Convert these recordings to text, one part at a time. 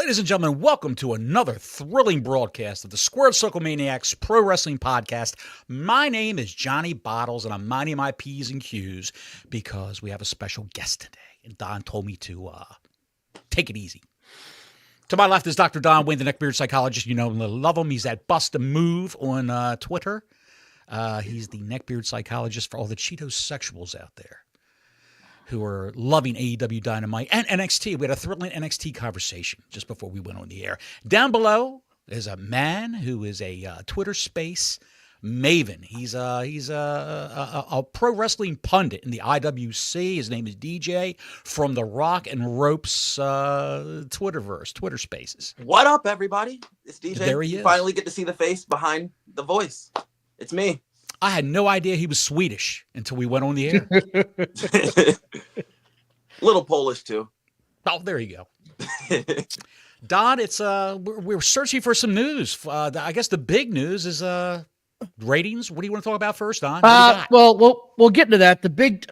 Ladies and gentlemen, welcome to another thrilling broadcast of the Squared Circle Maniacs Pro Wrestling Podcast. My name is Johnny Bottles, and I'm minding my P's and Q's because we have a special guest today. And Don told me to take it easy. To my left is Dr. Don Wayne, the neckbeard psychologist. You know and love him. He's at Bust a Move on Twitter. He's the neckbeard psychologist for all the Cheetos sexuals out there who are loving AEW Dynamite and NXT. We had a thrilling NXT conversation just before we went on the air. Down below is a man who is a Twitter space maven. He's a pro wrestling pundit in the IWC. His name is DJ from the Rock and Ropes Twitterverse, Twitter Spaces. What up, everybody? It's DJ. There he is. You finally get to see the face behind the voice. It's me. I had no idea he was Swedish until we went on the air. Little Polish too. Oh, there you go. Don, it's we're searching for some news. I guess the big news is ratings. What do you want to talk about first, Don? Well, we'll get into that.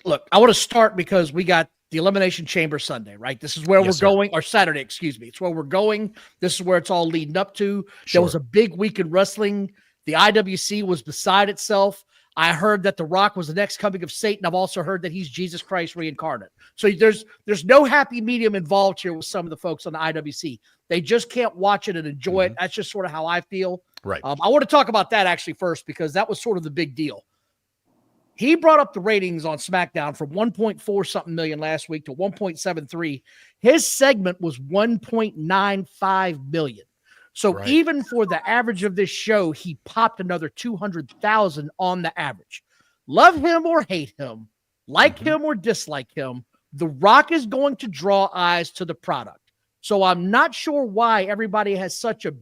Look, I want to start because we got the Elimination Chamber Sunday, right? This is where we're going, or Saturday, excuse me. It's where we're going. This is where it's all leading up to. Sure. There was a big week in wrestling. The IWC was beside itself. I heard that The Rock was the next coming of Satan. I've also heard that he's Jesus Christ reincarnate. So there's no happy medium involved here with some of the folks on the IWC. They just can't watch it and enjoy it. That's just sort of how I feel. Right. I want to talk about that actually first because that was sort of the big deal. He brought up the ratings on SmackDown from 1.4 something million last week to 1.73. His segment was 1.95 million. So even for the average of this show, he popped another 200,000 on the average. Love him or hate him, like him or dislike him, The Rock is going to draw eyes to the product. So I'm not sure why everybody has such a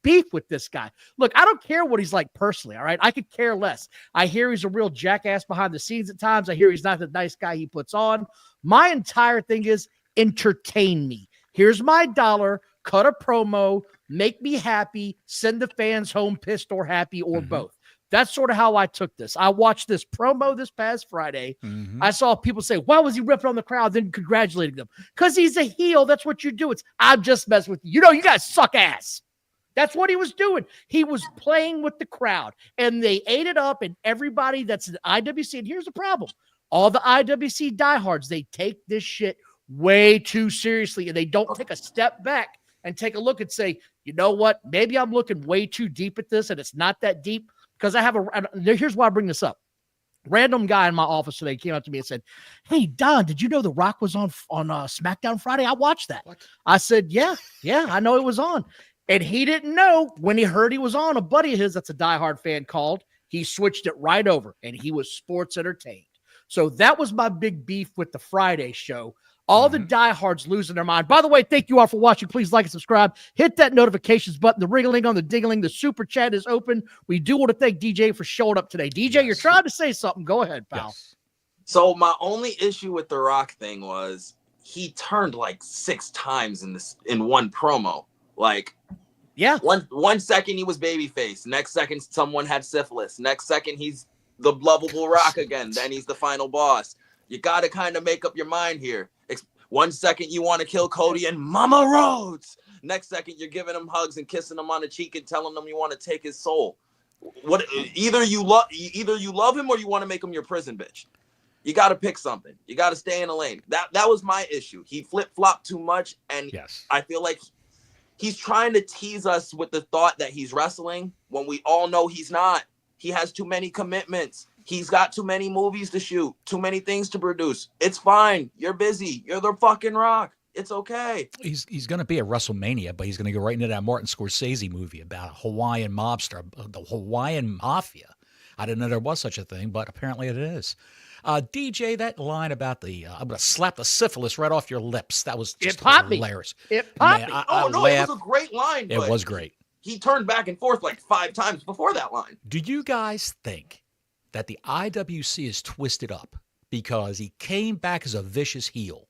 beef with this guy. Look, I don't care what he's like personally, all right? I could care less. I hear he's a real jackass behind the scenes at times. I hear he's not the nice guy he puts on. My entire thing is entertain me. Here's my dollar. Cut a promo, make me happy, send the fans home pissed or happy or both. That's sort of how I took this. I watched this promo this past Friday. I saw people say, why was he ripping on the crowd, then congratulating them? Because he's a heel. That's what you do. I'm just messing with you. You know, you guys suck ass. That's what he was doing. He was playing with the crowd, and they ate it up, and everybody that's in IWC, and here's the problem. All the IWC diehards, they take this shit way too seriously, and they don't take a step back and take a look and say, you know what? Maybe I'm looking way too deep at this, and it's not that deep because I have here's why I bring this up. Random guy in my office today came up to me and said, hey, Don, did you know The Rock was on SmackDown Friday? I watched that. What? I said, yeah, I know it was on. And he didn't know when he heard he was on. A buddy of his that's a diehard fan called. He switched it right over, and he was sports entertained. So that was my big beef with the Friday show. All the diehards losing their mind. By the way, thank you all for watching. Please like and subscribe. Hit that notifications button. The ring-a-ling on the ding-a-ling. The super chat is open. We do want to thank DJ for showing up today. DJ, you're trying to say something. Go ahead, pal. Yes. So my only issue with the Rock thing was he turned like 6 times in one promo. Like, yeah, one second he was babyface. Next second someone had syphilis. Next second he's the lovable Rock again. Then he's the final boss. You got to kind of make up your mind here. One second you want to kill Cody and Mama Rhodes. Next second you're giving him hugs and kissing him on the cheek and telling him you want to take his soul. Either you love him or you want to make him your prison bitch. You got to pick something. You got to stay in the lane. That was my issue. He flip-flopped too much, and I feel like he's trying to tease us with the thought that he's wrestling when we all know he's not. He has too many commitments. He's got too many movies to shoot, too many things to produce. It's fine. You're busy. You're the fucking Rock. It's okay. He's going to be at WrestleMania, but he's going to go right into that Martin Scorsese movie about a Hawaiian mobster, the Hawaiian Mafia. I didn't know there was such a thing, but apparently it is. DJ, that line about I'm going to slap the syphilis right off your lips. That was just hilarious. It popped me. It was a great line. It was great. He turned back and forth like 5 times before that line. Do you guys think that the IWC is twisted up because he came back as a vicious heel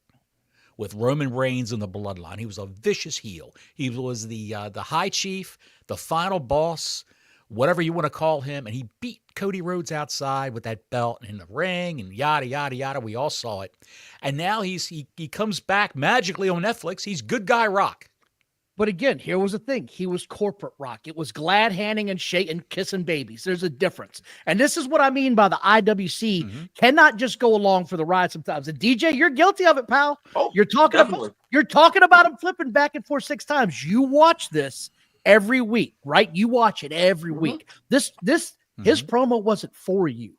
with Roman Reigns in the bloodline? He was a vicious heel. He was the high chief, the final boss, whatever you want to call him, and he beat Cody Rhodes outside with that belt in the ring and yada, yada, yada. We all saw it. And now he comes back magically on Netflix. He's good guy Rock. But again, here was the thing. He was corporate Rock. It was glad handing and shaking, kissing babies. There's a difference. And this is what I mean by the IWC cannot just go along for the ride sometimes. And DJ, you're guilty of it, pal. Oh, you're talking about him flipping back and forth 6 times. You watch this every week, right? You watch it every week. His promo wasn't for you.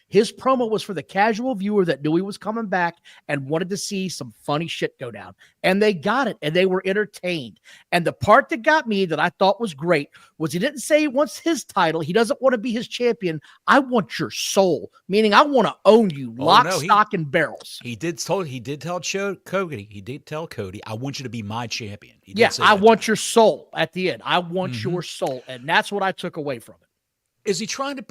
His promo was for the casual viewer that knew he was coming back and wanted to see some funny shit go down. And they got it, and they were entertained. And the part that got me that I thought was great was he didn't say he wants his title. He doesn't want to be his champion. I want your soul, meaning I want to own you, stock, and barrels. He did tell Cody. He did tell Cody, I want you to be my champion. I want your soul at the end. I want your soul. And that's what I took away from it. Is he trying to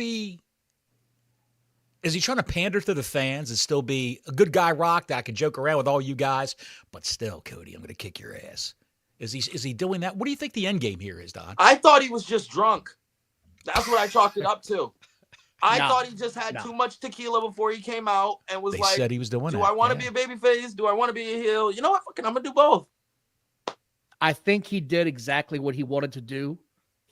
pander to the fans and still be a good guy, Rock, that I can joke around with all you guys, but still, Cody, I'm going to kick your ass? Is he doing that? What do you think the end game here is, Don? I thought he was just drunk. That's what I chalked it up to. I thought he just had too much tequila before he came out and was said he was doing do I want to be a babyface? Do I want to be a heel? You know what? Fucking, I'm going to do both. I think he did exactly what he wanted to do.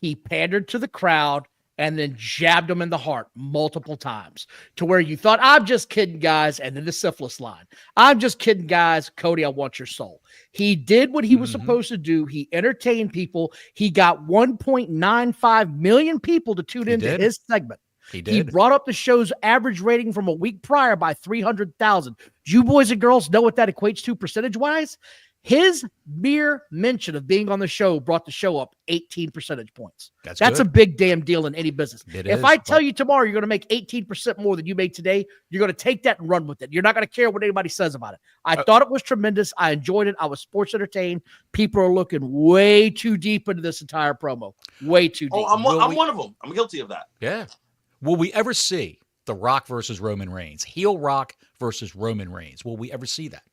He pandered to the crowd and then jabbed him in the heart multiple times to where you thought, I'm just kidding, guys. And then the syphilis line. I'm just kidding, guys. Cody, I want your soul. He did what he was supposed to do. He entertained people. He got 1.95 million people to tune into his segment. He did. He brought up the show's average rating from a week prior by 300,000. Do you boys and girls know what that equates to percentage-wise? His mere mention of being on the show brought the show up 18 percentage points. That's a big damn deal in any business. If I tell you tomorrow you're going to make 18% more than you made today, you're going to take that and run with it. You're not going to care what anybody says about it. I thought it was tremendous. I enjoyed it. I was sports entertained. People are looking way too deep into this entire promo. Way too deep. Oh, I'm one of them. I'm guilty of that. Yeah. Will we ever see The Rock versus Roman Reigns? Heel Rock versus Roman Reigns. Will we ever see that?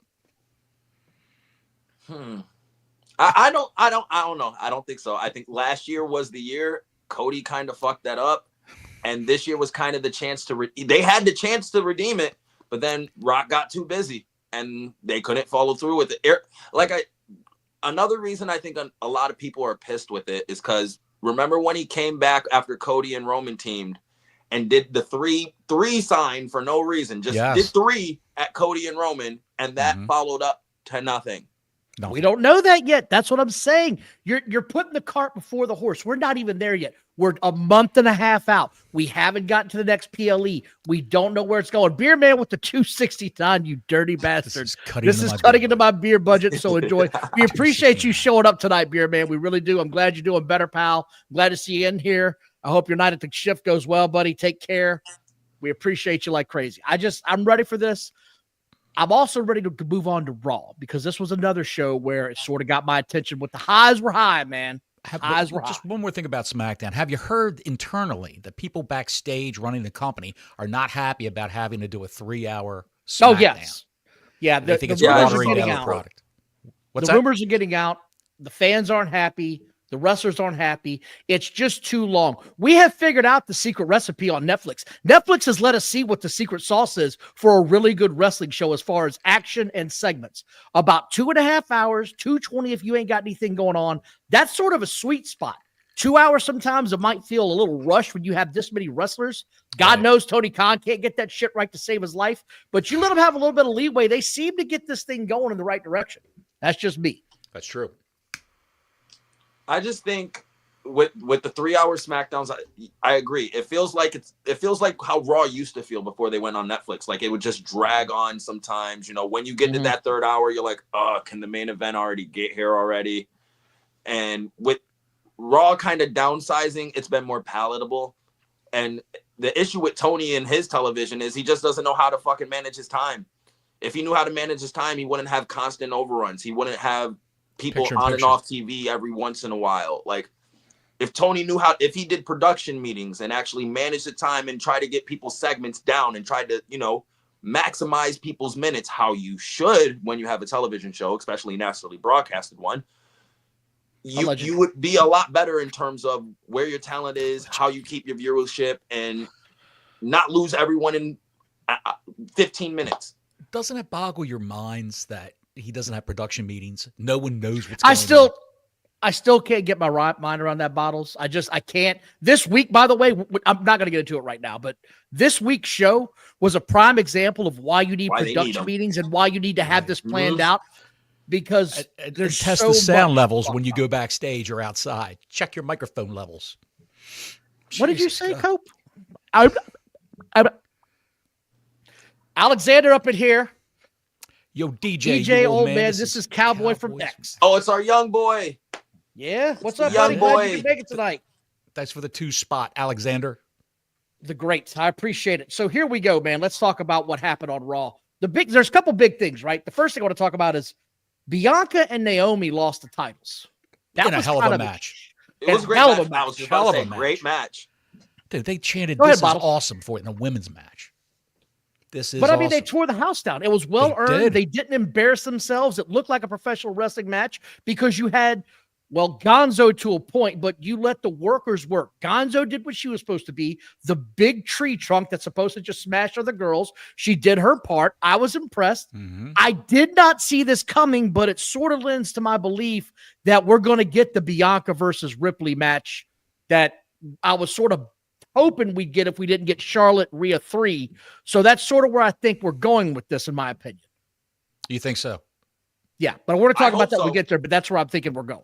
I don't know. I don't think so. I think last year was the year Cody kind of fucked that up, and this year was kind of the chance to they had the chance to redeem it, but then Rock got too busy and they couldn't follow through with it. Another reason I think a lot of people are pissed with it is because remember when he came back after Cody and Roman teamed and did the three sign for no reason, just did 3 at Cody and Roman, and that followed up to nothing. No. We don't know that yet. That's what I'm saying. You're putting the cart before the horse. We're not even there yet. We're a month and a half out. We haven't gotten to the next PLE. We don't know where it's going. Beer Man with the 269, you dirty bastards. This is cutting into my beer budget, so enjoy. We appreciate you showing up tonight, Beer Man. We really do. I'm glad you're doing better, pal. I'm glad to see you in here. I hope your night at the shift goes well, buddy. Take care. We appreciate you like crazy. I'm ready for this. I'm also ready to move on to Raw because this was another show where it sort of got my attention. With the highs were high, man. Highs were high. Just one more thing about SmackDown. Have you heard internally that people backstage running the company are not happy about having to do a 3-hour SmackDown? Oh, yes. Yeah. They think it's watering down the product. The rumors are getting out. The fans aren't happy. The wrestlers aren't happy. It's just too long. We have figured out the secret recipe on Netflix. Netflix has let us see what the secret sauce is for a really good wrestling show as far as action and segments. About 2.5 hours, 2:20 if you ain't got anything going on. That's sort of a sweet spot. 2 hours sometimes it might feel a little rushed when you have this many wrestlers. God knows Tony Khan can't get that shit right to save his life. But you let him have a little bit of leeway. They seem to get this thing going in the right direction. That's just me. That's true. I just think with the 3-hour SmackDowns, I agree. It feels like how Raw used to feel before they went on Netflix. Like it would just drag on sometimes. You know, when you get to that 3rd hour, you're like, oh, can the main event already get here already? And with Raw kind of downsizing, it's been more palatable. And the issue with Tony and his television is he just doesn't know how to fucking manage his time. If he knew how to manage his time, he wouldn't have constant overruns. He wouldn't have people on and off TV every once in a while. Like if Tony knew if he did production meetings and actually managed the time and try to get people's segments down and tried to, maximize people's minutes, how you should when you have a television show, especially nationally broadcasted one, you would be a lot better in terms of where your talent is, how you keep your viewership, and not lose everyone in 15 minutes. Doesn't it boggle your minds that he doesn't have production meetings? No one knows what's going on. I still can't get my mind around that, Bottles. I can't. This week, by the way, I'm not going to get into it right now, but this week's show was a prime example of why you need production meetings and why you need to have this planned out, because there's test so the sound much levels when you go backstage or outside. Check your microphone levels. What did you say, Cope? Alexander up in here. Yo, DJ, DJ, old man. This is Cowboy from X. Oh, it's our young boy. Yeah, what's up, young buddy? boy. Glad you can make it tonight. Thanks for the 2 spot, Alexander. The greats. I appreciate it. So here we go, man. Let's talk about what happened on Raw. There's a couple big things, right? The first thing I want to talk about is Bianca and Naomi lost the titles. That was a hell of a match. It was a great match. I was just about to say, great match. Dude, they chanted, "This is awesome" for it in a women's match. But I mean, they tore the house down. It was well earned. They didn't embarrass themselves. It looked like a professional wrestling match because you had, well, Gonzo to a point, but you let the workers work. Gonzo did what she was supposed to be, the big tree trunk that's supposed to just smash other girls. She did her part. I was impressed. I did not see this coming, but it sort of lends to my belief that we're going to get the Bianca versus Ripley match that I was sort of hoping we'd get if we didn't get Charlotte Rhea 3. So that's sort of where I think we're going with this, in my opinion. You think so? Yeah, but we're going to talk about that when we get there, but that's where I'm thinking we're going.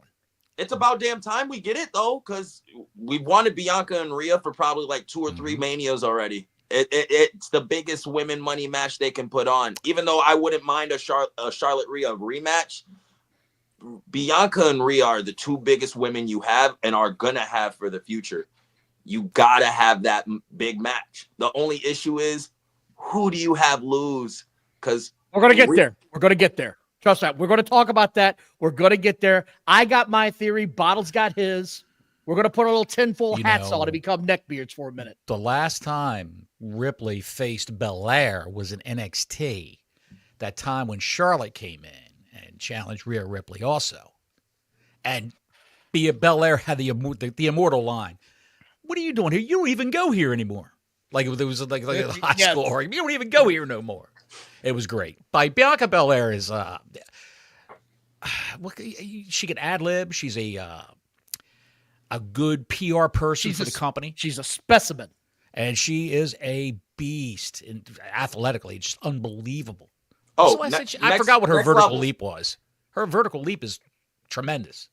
It's about damn time we get it, though, because we've wanted Bianca and Rhea for probably like 2 or 3 Manias already. It's the biggest women money match they can put on. Even though I wouldn't mind a Charlotte Rhea rematch, Bianca and Rhea are the 2 biggest women you have and are going to have for the future. You got to have that big match. The only issue is, who do you have lose? Because we're going to get there. We're going to get there. Trust that. We're going to talk about that. We're going to get there. I got my theory. Bottles got his. We're going to put our little tinfoil hats on and become neckbeards for a minute. The last time Ripley faced Belair was in NXT. That time when Charlotte came in and challenged Rhea Ripley also. And Belair had the immortal line. What are you doing here? You don't even go here anymore. Like there was like a high school argument. You don't even go here no more. It was great. Bianca Belair is she can ad lib. She's a good PR person for the company. She's a specimen, and she is a beast athletically, just unbelievable. Oh, so I forgot what her vertical leap was. Her vertical leap is tremendous.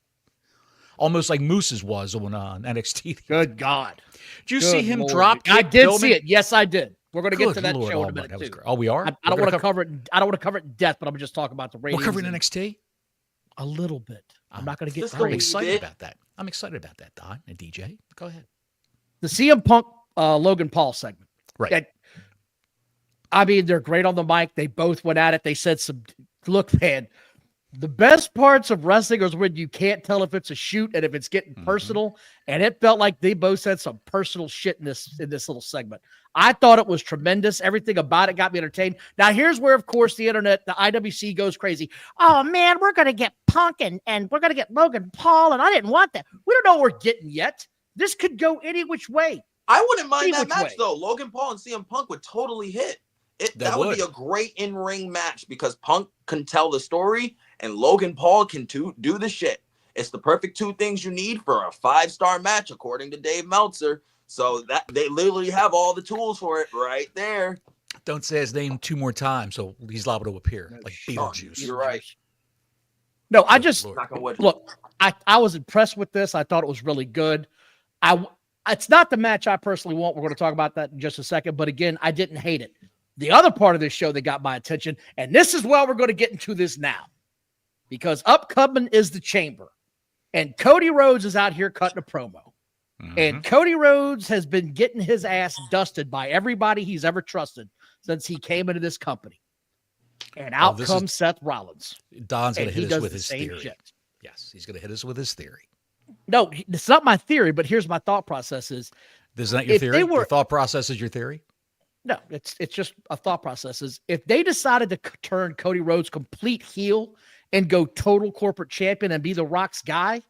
Almost like Moose's was on NXT. Good God. Did you see him drop kick? I did see it. Yes, I did. We're going to get to that Lord show in a minute, too. Oh, we are? I don't want to cover it. I don't want to cover it in depth, but I'm just talking about the ratings. We're covering NXT? A little bit. I'm not going to get I'm excited about that. I'm excited about that, Don and DJ. Go ahead. The CM Punk Logan Paul segment. Right. I mean, they're great on the mic. They both went at it. They said look, man, the best parts of wrestling is when you can't tell if it's a shoot and if it's getting personal. And it felt like they both said some personal shit in this little segment. I thought it was tremendous. Everything about it got me entertained. Now, here's where, of course, the internet, the IWC goes crazy. Oh, man, we're going to get Punk and we're going to get Logan Paul, and I didn't want that. We don't know what we're getting yet. This could go any which way. I wouldn't mind that match, though. Logan Paul and CM Punk would totally hit. That would be a great in-ring match because Punk can tell the story and Logan Paul can do the shit. It's the perfect 2 things you need for a 5-star match, according to Dave Meltzer. So that they literally have all the tools for it right there. Don't say his name 2 more times, so he's liable to appear like Beetlejuice. You're right. No, I just look. I was impressed with this. I thought it was really good. It's not the match I personally want. We're going to talk about that in just a second. But again, I didn't hate it. The other part of this show that got my attention, and this is why we're going to get into this now, because upcoming is the Chamber, and Cody Rhodes is out here cutting a promo. And Cody Rhodes has been getting his ass dusted by everybody he's ever trusted since he came into this company. And out comes Seth Rollins. Don's going to hit us with his theory. Shit. Yes, he's going to hit us with his theory. No, it's not my theory, but here's my thought process is. This is not your theory? Your thought process is your theory? No, it's just a thought process. Is if they decided to turn Cody Rhodes complete heel and go total corporate champion and be the Rock's guy,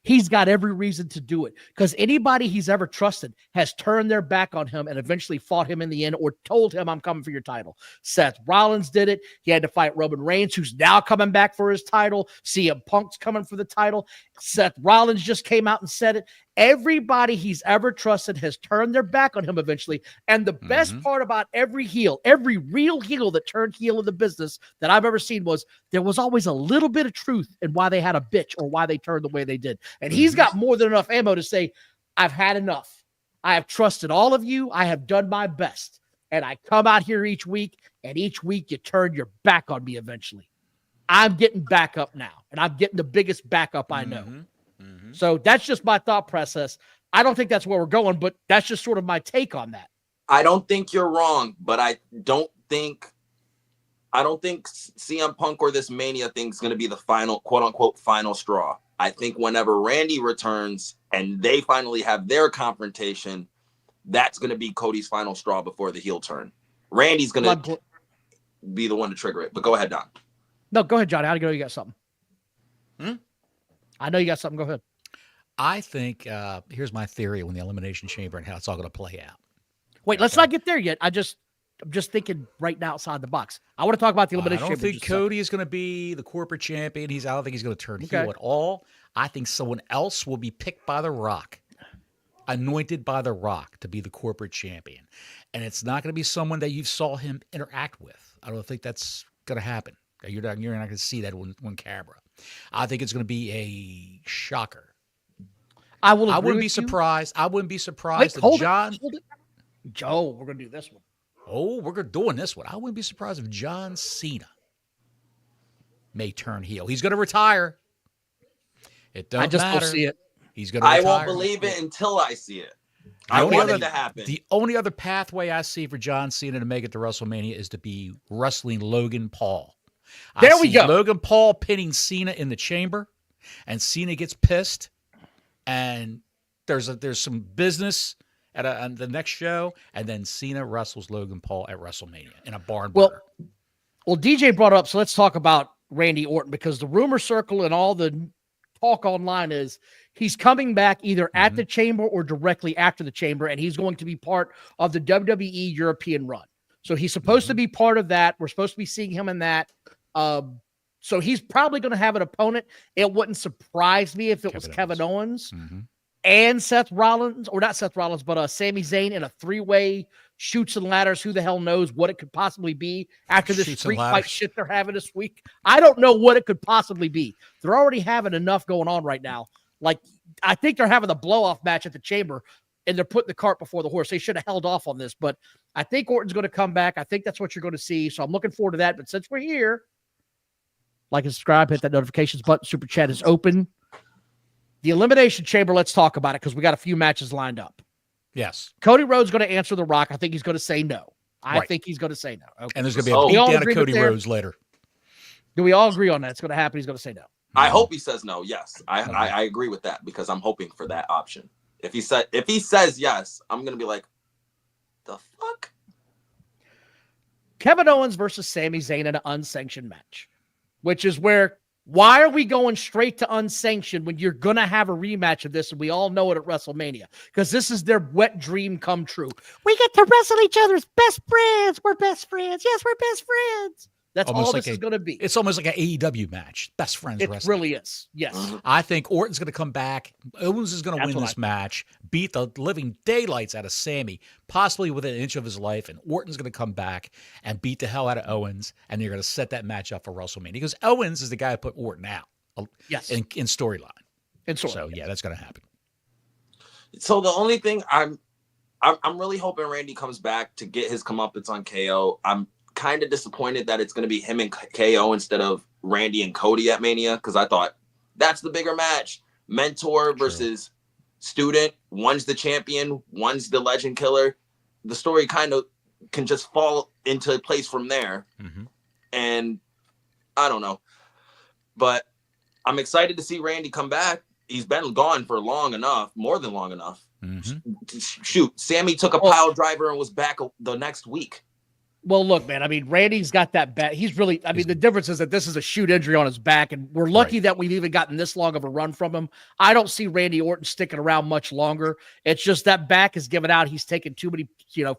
He's got every reason to do it because anybody he's ever trusted has turned their back on him and eventually fought him in the end or told him, I'm coming for your title. Seth Rollins did it. He had to fight Roman Reigns, who's now coming back for his title. CM Punk's coming for the title. Seth Rollins just came out and said it. Everybody he's ever trusted has turned their back on him eventually. And the best part about every heel, every real heel that turned heel in the business that I've ever seen was there was always a little bit of truth in why they had a bitch or why they turned the way they did. And he's got more than enough ammo to say, I've had enough. I have trusted all of you. I have done my best. And I come out here each week, and each week you turn your back on me eventually. I'm getting back up now, and I'm getting the biggest backup I know. So that's just my thought process. I don't think that's where we're going, but that's just sort of my take on that. I don't think you're wrong, but I don't think CM Punk or this Mania thing is going to be the final, quote unquote, final straw. I think whenever Randy returns and they finally have their confrontation, that's going to be Cody's final straw before the heel turn. Randy's going to be the one to trigger it. But go ahead, Don. No, go ahead, Johnny. How do you go? You got something? I know you got something. Go ahead. I think here's my theory on the Elimination Chamber and how it's all going to play out. Wait, let's not get there yet. I'm just thinking right now outside the box. I want to talk about the Elimination Chamber. I don't think Cody is going to be the corporate champion. I don't think he's going to turn heel at all. I think someone else will be picked by The Rock, anointed by The Rock to be the corporate champion. And it's not going to be someone that you saw him interact with. I don't think that's going to happen. You're not going to see that on camera. I think it's going to be a shocker. I wouldn't be surprised. I wouldn't be surprised if John. Joe, we're going to do this one. Oh, we're doing this one. I wouldn't be surprised if John Cena may turn heel. He's going to retire. It doesn't matter. Don't see it. He's going to retire. I won't believe it until I see it. I want it to happen. The only other pathway I see for John Cena to make it to WrestleMania is to be wrestling Logan Paul. There we go. Logan Paul pinning Cena in the chamber, and Cena gets pissed, and there's some business at the next show, and then Cena wrestles Logan Paul at WrestleMania in a barn burner. Well, DJ brought it up, so let's talk about Randy Orton, because the rumor circle and all the talk online is he's coming back either at the Chamber or directly after the Chamber, and he's going to be part of the WWE European run. So he's supposed to be part of that. We're supposed to be seeing him in that. So he's probably going to have an opponent. It wouldn't surprise me if it was Kevin Owens and Seth Rollins, or not Seth Rollins, but Sami Zayn in a three-way shoots and ladders. Who the hell knows what it could possibly be after this street fight shit they're having this week? I don't know what it could possibly be. They're already having enough going on right now. Like, I think they're having the blow-off match at the Chamber, and they're putting the cart before the horse. They should have held off on this, but I think Orton's going to come back. I think that's what you're going to see. So I'm looking forward to that. But since we're here, like and subscribe, hit that notifications button. Super chat is open. The Elimination Chamber, let's talk about it because we got a few matches lined up. Yes. Cody Rhodes going to answer The Rock. I think he's going to say no. I think he's going to say no. Okay. And there's going to be a beatdown of Cody Rhodes later. Do we all agree on that? It's going to happen. He's going to say no. I hope he says no. Yes. I agree with that because I'm hoping for that option. If he says yes, I'm going to be like, the fuck? Kevin Owens versus Sami Zayn in an unsanctioned match, which is why are we going straight to unsanctioned when you're going to have a rematch of this? And we all know it at WrestleMania because this is their wet dream come true. We get to wrestle each other's best friends. We're best friends. Yes, we're best friends. That's almost all this is going to be. It's almost like an AEW match. Best friends wrestling. It really is. Yes. I think Orton's going to come back. Owens is going to win this match, beat the living daylights out of Sammy, possibly within an inch of his life, and Orton's going to come back and beat the hell out of Owens, and you're going to set that match up for WrestleMania. Because Owens is the guy who put Orton out in storyline. So, yeah, that's going to happen. So the only thing I'm really hoping Randy comes back to get his comeuppance on KO. I'm kind of disappointed that it's going to be him and KO instead of Randy and Cody at Mania, because I thought that's the bigger match. Mentor versus student. One's the champion, one's the legend killer. The story kind of can just fall into place from there. And I don't know. But I'm excited to see Randy come back. He's been gone for long enough, more than long enough. Shoot, Sammy took a pile driver and was back the next week. Well, look, man, I mean, Randy's got that back. He's really, I mean, the difference is that this is a shoot injury on his back, and we're lucky that we've even gotten this long of a run from him. I don't see Randy Orton sticking around much longer. It's just that back is giving out. He's taken too many,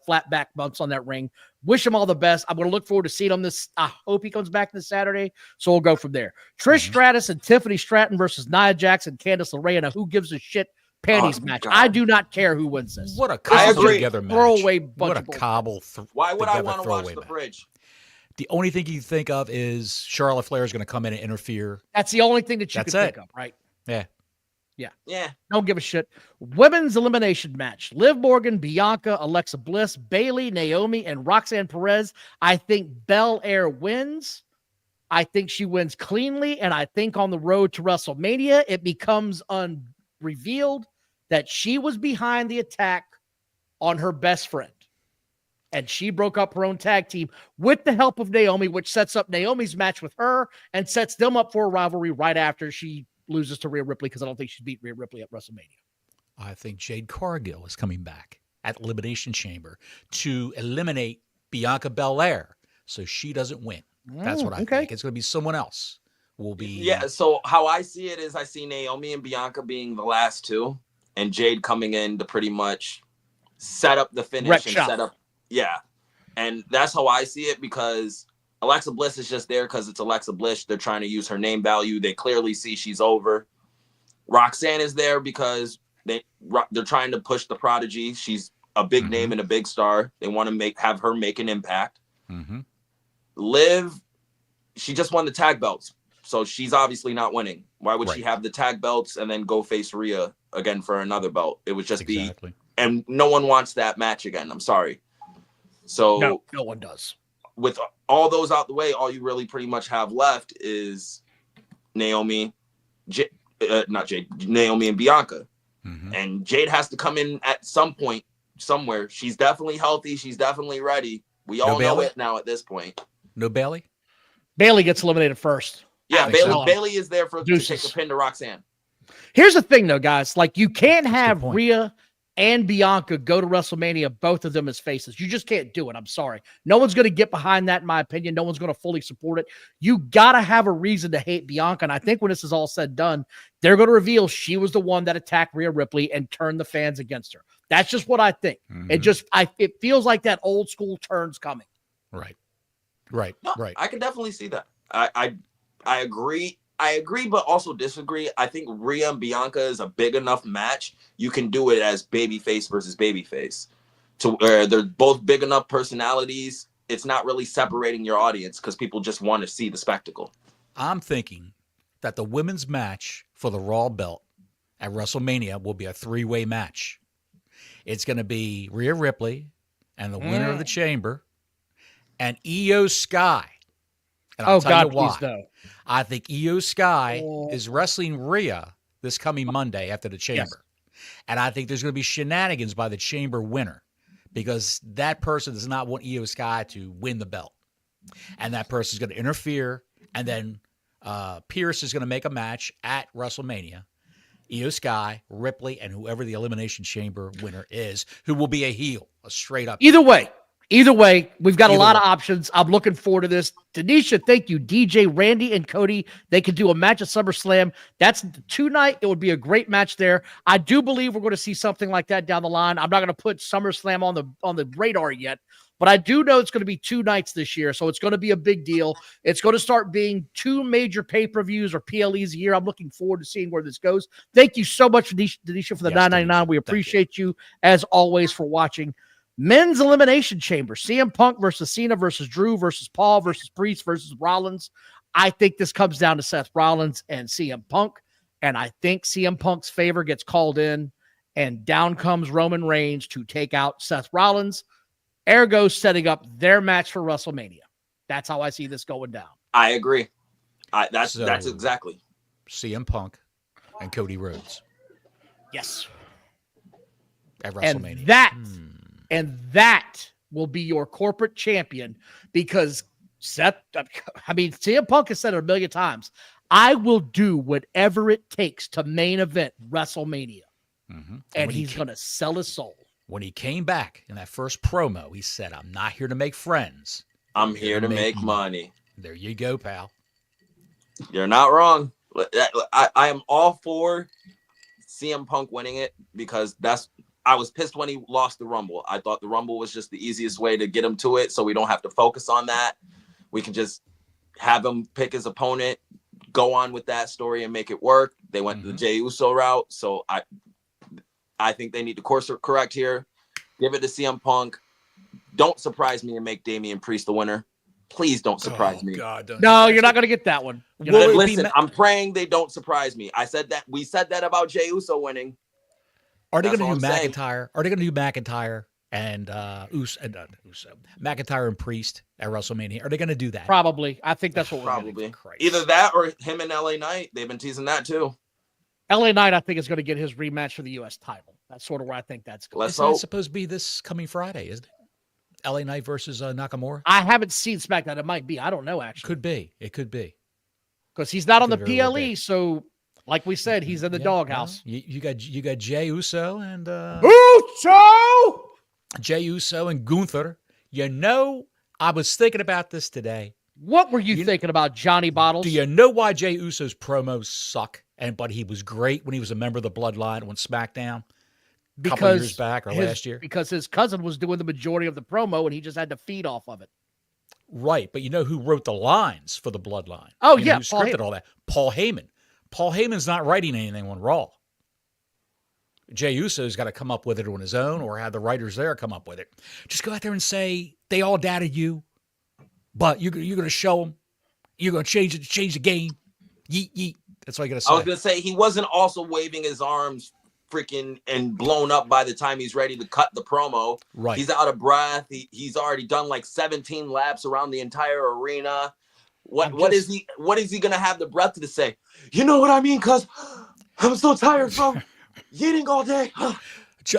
flat back bumps on that ring. Wish him all the best. I'm going to look forward to seeing him this. I hope he comes back this Saturday, so we'll go from there. Trish Stratus and Tiffany Stratton versus Nia Jax and Candice LeRae in a who gives a shit panties match. God. I do not care who wins this. What a cobble together match. Throwaway what a cobble. Why would I want to watch the bridge? The only thing you think of is Charlotte Flair is going to come in and interfere. That's the only thing that you can think of, right? Yeah. Don't give a shit. Women's elimination match. Liv Morgan, Bianca, Alexa Bliss, Bayley, Naomi, and Roxanne Perez. I think Belair wins. I think she wins cleanly, and I think on the road to WrestleMania, it becomes unrevealed that she was behind the attack on her best friend. And she broke up her own tag team with the help of Naomi, which sets up Naomi's match with her and sets them up for a rivalry right after she loses to Rhea Ripley, because I don't think she's beat Rhea Ripley at WrestleMania. I think Jade Cargill is coming back at Elimination Chamber to eliminate Bianca Belair so she doesn't win. That's what I think. It's going to be someone else. Yeah, so how I see it is I see Naomi and Bianca being the last two, and Jade coming in to pretty much set up the finish set up. Yeah. And that's how I see it, because Alexa Bliss is just there because it's Alexa Bliss. They're trying to use her name value. They clearly see she's over. Roxanne is there because they're trying to push the prodigy. She's a big name and a big star. They want to have her make an impact. Liv, she just won the tag belts, so she's obviously not winning. Why would she have the tag belts and then go face Rhea again for another belt? It would just be, and no one wants that match again. I'm sorry. So no one does. With all those out the way, all you really pretty much have left is Naomi, Naomi and Bianca. And Jade has to come in at some point, somewhere. She's definitely healthy. She's definitely ready. We all know it now at this point. No Bayley? Bayley gets eliminated first. Yeah, Bayley is there to take a pin to Roxanne. Here's the thing, though, guys. Like, you can't have Rhea and Bianca go to WrestleMania, both of them as faces. You just can't do it. I'm sorry. No one's going to get behind that, in my opinion. No one's going to fully support it. You got to have a reason to hate Bianca. And I think when this is all said and done, they're going to reveal she was the one that attacked Rhea Ripley and turned the fans against her. That's just what I think. It feels like that old school turn's coming. Right. No, I can definitely see that. I agree. I agree, but also disagree. I think Rhea and Bianca is a big enough match. You can do it as babyface versus babyface. They're both big enough personalities. It's not really separating your audience because people just want to see the spectacle. I'm thinking that the women's match for the Raw belt at WrestleMania will be a three-way match. It's going to be Rhea Ripley and the winner of the Chamber and Io Sky. And I'll tell you why. Please no. I think Io Sky is wrestling Rhea this coming Monday after the Chamber. And I think there's going to be shenanigans by the Chamber winner, because that person does not want Io Sky to win the belt. And that person is going to interfere. And then Pierce is going to make a match at WrestleMania. Io Sky, Ripley, and whoever the Elimination Chamber winner is, who will be a heel, a straight up. Either way, we've got a lot of options. I'm looking forward to this. Denisha, thank you. DJ, Randy, and Cody, they could do a match at SummerSlam. That's tonight. It would be a great match there. I do believe we're going to see something like that down the line. I'm not going to put SummerSlam on the radar yet, but I do know it's going to be 2 nights this year, so it's going to be a big deal. It's going to start being 2 major pay-per-views or PLEs a year. I'm looking forward to seeing where this goes. Thank you so much, Denisha, for the $9.99. We appreciate you, as always, for watching. Men's Elimination Chamber, CM Punk versus Cena versus Drew versus Paul versus Priest versus Rollins. I think this comes down to Seth Rollins and CM Punk, and I think CM Punk's favor gets called in, and down comes Roman Reigns to take out Seth Rollins, ergo setting up their match for WrestleMania. That's how I see this going down. I agree. That's exactly. CM Punk and Cody Rhodes. Yes. At WrestleMania. And that will be your corporate champion, because CM Punk has said it a million times. I will do whatever it takes to main event WrestleMania. And he's going to sell his soul. when he came back in that first promo, he said, "I'm not here to make friends. I'm here to make money." There you go, pal. You're not wrong. I am all for CM Punk winning it because I was pissed when he lost the Rumble. I thought the Rumble was just the easiest way to get him to it, so we don't have to focus on that. We can just have him pick his opponent, go on with that story, and make it work. They went the Jey Uso route, so I think they need to course correct here. Give it to CM Punk. Don't surprise me and make Damian Priest the winner. Please don't surprise me. God, no, you're not going to get that one. Listen, I'm praying they don't surprise me. I said that. We said that about Jey Uso winning. Are they going to do McIntyre? Are they going to do McIntyre and Uso, McIntyre and Priest at WrestleMania? Are they going to do that? Probably. I think that's what we're probably going to do. Either that or him and LA Knight. They've been teasing that too. LA Knight, I think, is going to get his rematch for the U.S. title. That's sort of where I think that's going. It's not supposed to be this coming Friday, isn't it? LA Knight versus Nakamura? I haven't seen SmackDown. It might be. I don't know, actually. Could be. It could be. Because he's not on the PLE, so like we said, he's in the doghouse. Well, you got Jey Uso and Jey Uso and Gunther. You know, I was thinking about this today. What were you thinking about, Johnny Bottles? Do you know why Jey Uso's promos suck? But he was great when he was a member of the Bloodline on SmackDown. A couple years back or last year. Because his cousin was doing the majority of the promo and he just had to feed off of it. Right. But you know who wrote the lines for the Bloodline? Oh, Who scripted all that? Paul Heyman. Paul Heyman's not writing anything on Raw. Jey Uso's got to come up with it on his own or have the writers there come up with it. Just go out there and say, they all doubted you, but you're going to show them. You're going to change the game. Yeet, yeet. That's what I got to say. I was going to say, he wasn't also waving his arms freaking and blown up by the time he's ready to cut the promo. Right. He's out of breath. He's already done like 17 laps around the entire arena. What is he going to have the breath to say? You know what I mean? Because I'm so tired from eating all day.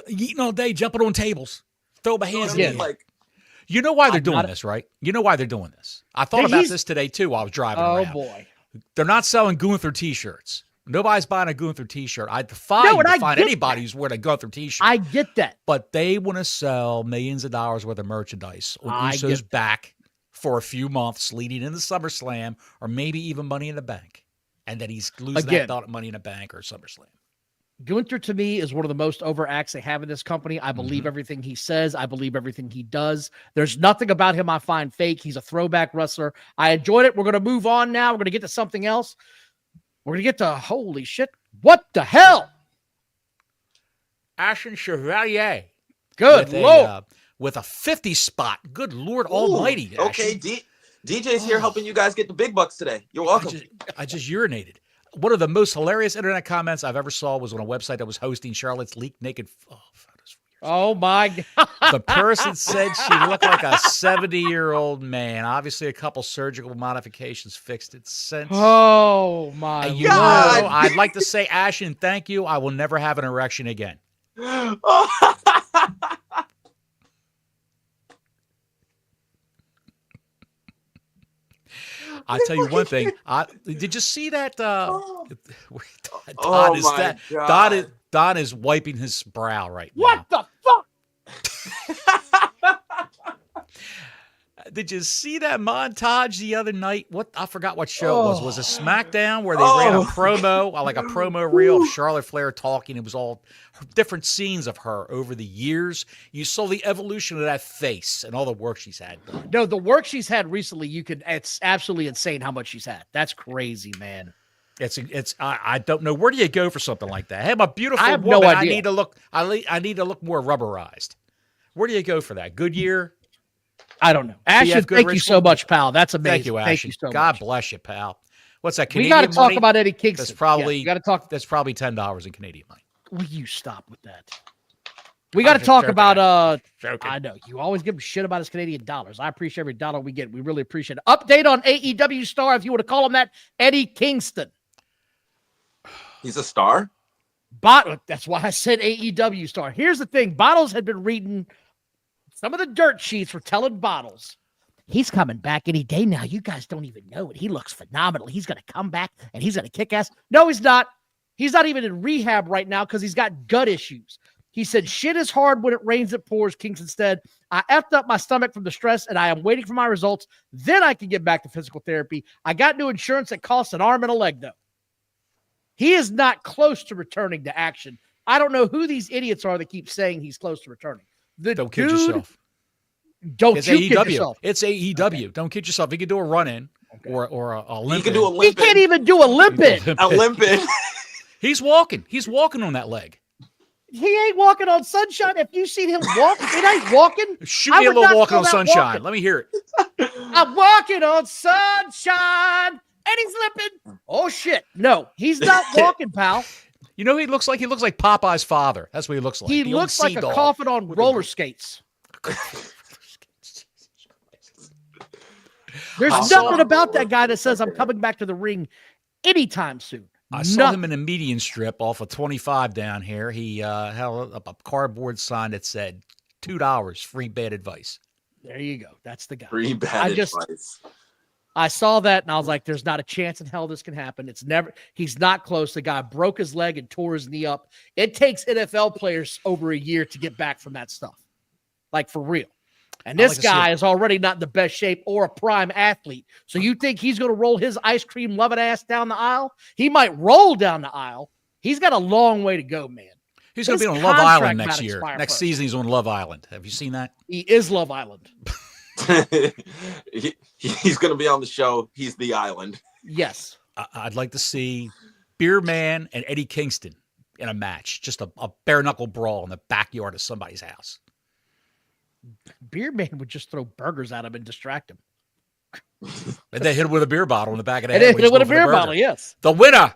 Eating all day, jumping on tables, throw my hands in the air. Like, you know why they're doing this, right? You know why they're doing this. I thought about this today too while I was driving around. Oh boy. They're not selling Gunther t-shirts. Nobody's buying a Gunther t-shirt. I defy you to find anybody who's wearing a Gunther t-shirt. I get that. But they want to sell millions of dollars worth of merchandise on Uso's back for a few months leading into SummerSlam or maybe even Money in the Bank. And then he's losing that thought of Money in the Bank or SummerSlam. Gunther, to me, is one of the most over acts they have in this company. I believe everything he says. I believe everything he does. There's nothing about him I find fake. He's a throwback wrestler. I enjoyed it. We're going to move on now. We're going to get to something else. We're going to get to, holy shit, what the hell? Ashen Chevalier. Good Lord. With a 50 spot. Good Lord Almighty. Okay, DJ's here helping you guys get the big bucks today. You're welcome. I just urinated. One of the most hilarious internet comments I've ever saw was on a website that was hosting Charlotte's leaked naked photos. Oh, my God. The person said she looked like a 70-year-old man. Obviously, a couple surgical modifications fixed it since. Oh, my God. I'd like to say, Ashen, thank you. I will never have an erection again. I'll tell you one thing. Did you see that? Don is wiping his brow right now. What the fuck? Did you see that montage the other night? I forgot what show it was. Was it SmackDown where they ran a promo, like a promo reel of Charlotte Flair talking? It was all different scenes of her over the years. You saw the evolution of that face and all the work she's had done. No, the work she's had recently, it's absolutely insane how much she's had. That's crazy, man. I don't know. Where do you go for something like that? Hey, I'm a beautiful I have woman. no idea. I need to look more rubberized. Where do you go for that? Goodyear? I don't know. Ashen, thank you so much, pal. That's amazing. Thank you, Ashen. Thank you so much. God bless you, pal. What's that, Canadian money? We got to talk about Eddie Kingston. That's probably, got to talk. That's probably $10 in Canadian money. Will you stop with that? We got to talk about, I know, you always give him shit about his Canadian dollars. I appreciate every dollar we get. We really appreciate it. Update on AEW star, if you want to call him that, Eddie Kingston. He's a star? That's why I said AEW star. Here's the thing. Bottles had been reading some of the dirt sheets for telling Bottles. He's coming back any day now. You guys don't even know it. He looks phenomenal. He's going to come back and he's going to kick ass. No, he's not. He's not even in rehab right now because he's got gut issues. He said, shit is hard when it rains, it pours. Kingston said, I effed up my stomach from the stress and I am waiting for my results. Then I can get back to physical therapy. I got new insurance that costs an arm and a leg, though. He is not close to returning to action. I don't know who these idiots are that keep saying he's close to returning. Don't kid yourself. Don't it's you AEW. kid yourself. It's AEW. Okay. Don't kid yourself. He could do a run-in or a limp. He could do a limp. He can't even do a limp-in. A limp-in. He's walking. He's walking on that leg. He ain't walking on sunshine. If you seen him walk, it ain't walking. Shoot me a little walking on sunshine. Walking. Let me hear it. I'm walking on sunshine, and he's limping. Oh shit! No, he's not walking, pal. You know, he looks like Popeye's father. That's what he looks like. He looks like a coffin on roller skates. There's nothing about that guy that says I'm coming back to the ring anytime soon. I saw him in a median strip off of 25 down here. He held up a cardboard sign that said $2 free bad advice. There you go. That's the guy. Free bad advice. I saw that and I was like, there's not a chance in hell this can happen. He's not close. The guy broke his leg and tore his knee up. It takes NFL players over a year to get back from that stuff. Like for real. And this guy is already not in the best shape or a prime athlete. So you think he's going to roll his ice cream loving ass down the aisle? He might roll down the aisle. He's got a long way to go, man. He's going to be on Love Island next year. Next season, he's on Love Island. Have you seen that? He is Love Island. He's going to be on the show. He's the island. Yes. I'd like to see Beer Man and Eddie Kingston in a match. Just a bare-knuckle brawl in the backyard of somebody's house. Beer Man would just throw burgers at him and distract him. And they hit him with a beer bottle in the back of the head. Hit him with a beer bottle, yes. The winner.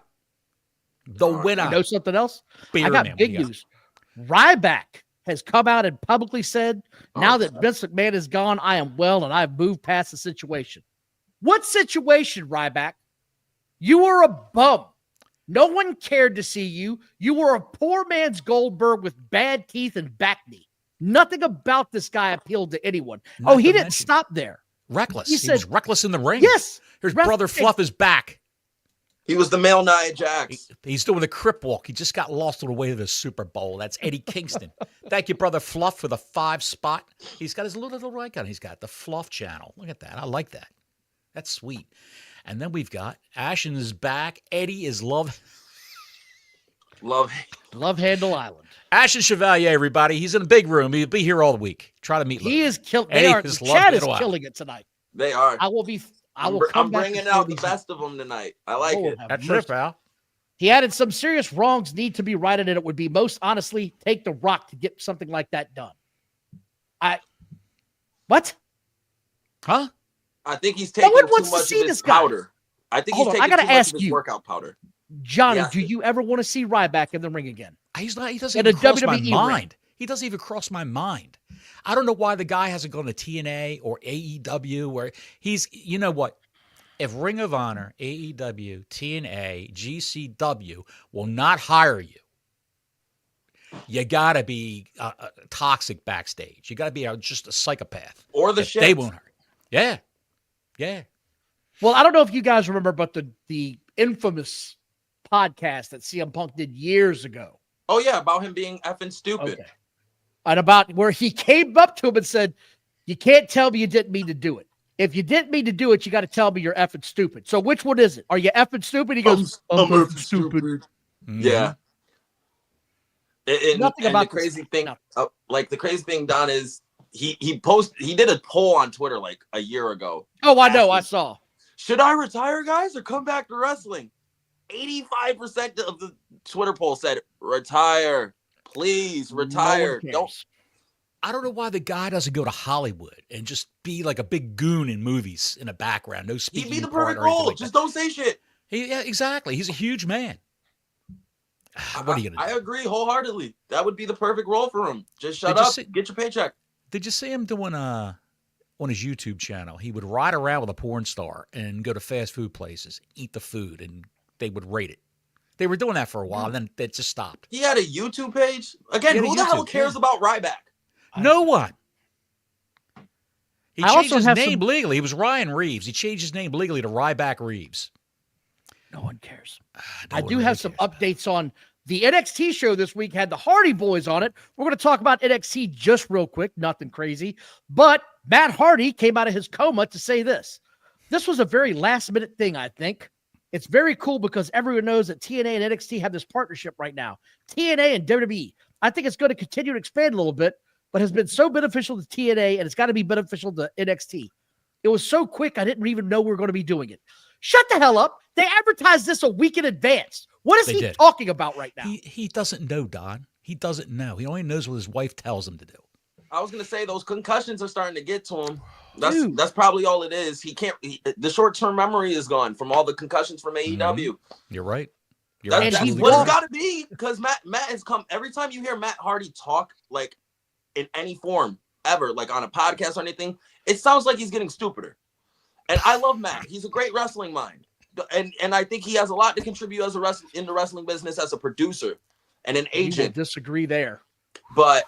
The winner. You know something else? Beer I got Man, big news. Ryback has come out and publicly said, now that Vince McMahon is gone, I am well and I've moved past the situation. What situation, Ryback? You were a bum. No one cared to see you. You were a poor man's Goldberg with bad teeth and back knee. Nothing about this guy appealed to anyone. He didn't stop there. Reckless. He was reckless in the ring. Yes. His brother Fluff is back. He was the male Nia Jax. He's doing the crip walk. He just got lost on the way to the Super Bowl. That's Eddie Kingston. Thank you, brother Fluff, for the 5 spot. He's got his little icon. He's got the Fluff channel. Look at that. I like that. That's sweet. And then we've got Ashen is back. Eddie is Love Handle Island. Ashen Chevalier, everybody. He's in a big room. He'll be here all week. Try to meet. He is killing. Chad is killing it tonight. They are. I'm bringing out the best of them tonight. I like it. That's it, pal. He added some serious wrongs need to be righted, and it would be most honestly take the Rock to get something like that done. What? Huh? I think he's taking too much of his powder. I think he's taking too much of his workout powder. Johnny, do you ever want to see Ryback in the ring again? He doesn't even cross my mind. He doesn't even cross my mind. I don't know why the guy hasn't gone to TNA or AEW where he's, you know what? If Ring of Honor, AEW, TNA, GCW will not hire you, you got to be toxic backstage. You got to be just a psychopath. Or the shit. They won't hire you. Yeah. Yeah. Well, I don't know if you guys remember, but the infamous podcast that CM Punk did years ago. Oh, yeah, about him being effing stupid. Okay. And about where he came up to him and said, you can't tell me you didn't mean to do it. If you didn't mean to do it, you got to tell me you're effing stupid. So which one is it? Are you effing stupid? He goes, I'm effing stupid. Mm-hmm. Yeah. Nothing about the crazy thing, the crazy thing, Don, is he did a poll on Twitter like a year ago. Oh, I know, I saw. Should I retire, guys, or come back to wrestling? 85% of the Twitter poll said retire. Please retire. I don't know why the guy doesn't go to Hollywood and just be like a big goon in movies in the background. No speaking. He'd be the perfect role. Just don't say shit. Yeah, exactly. He's a huge man. What are you gonna do? I agree wholeheartedly. That would be the perfect role for him. Just shut up. Get your paycheck. Did you see him doing on his YouTube channel? He would ride around with a porn star and go to fast food places, eat the food, and they would rate it. They were doing that for a while, and then it just stopped. He had a YouTube page? Again, who the hell cares about Ryback? No one. He changed his name legally. He was Ryan Reeves. He changed his name legally to Ryback Reeves. No one cares. I do have some updates on The NXT show this week had the Hardy Boys on it. We're going to talk about NXT just real quick, nothing crazy. But Matt Hardy came out of his coma to say this. This was a very last-minute thing, I think. It's very cool because everyone knows that TNA and NXT have this partnership right now. TNA and WWE. I think it's going to continue to expand a little bit, but has been so beneficial to TNA, and it's got to be beneficial to NXT. It was so quick, I didn't even know we were going to be doing it. Shut the hell up. They advertised this a week in advance. What is he talking about right now? He doesn't know, Don. He doesn't know. He only knows what his wife tells him to do. I was going to say those concussions are starting to get to him. That's probably all it is. He can't. The short-term memory is gone from all the concussions from AEW. Mm-hmm. You're right. That's what it's got to be, because Matt has come. Every time you hear Matt Hardy talk, like in any form ever, like on a podcast or anything, it sounds like he's getting stupider. And I love Matt. He's a great wrestling mind, and I think he has a lot to contribute in the wrestling business as a producer and an agent. Disagree there, but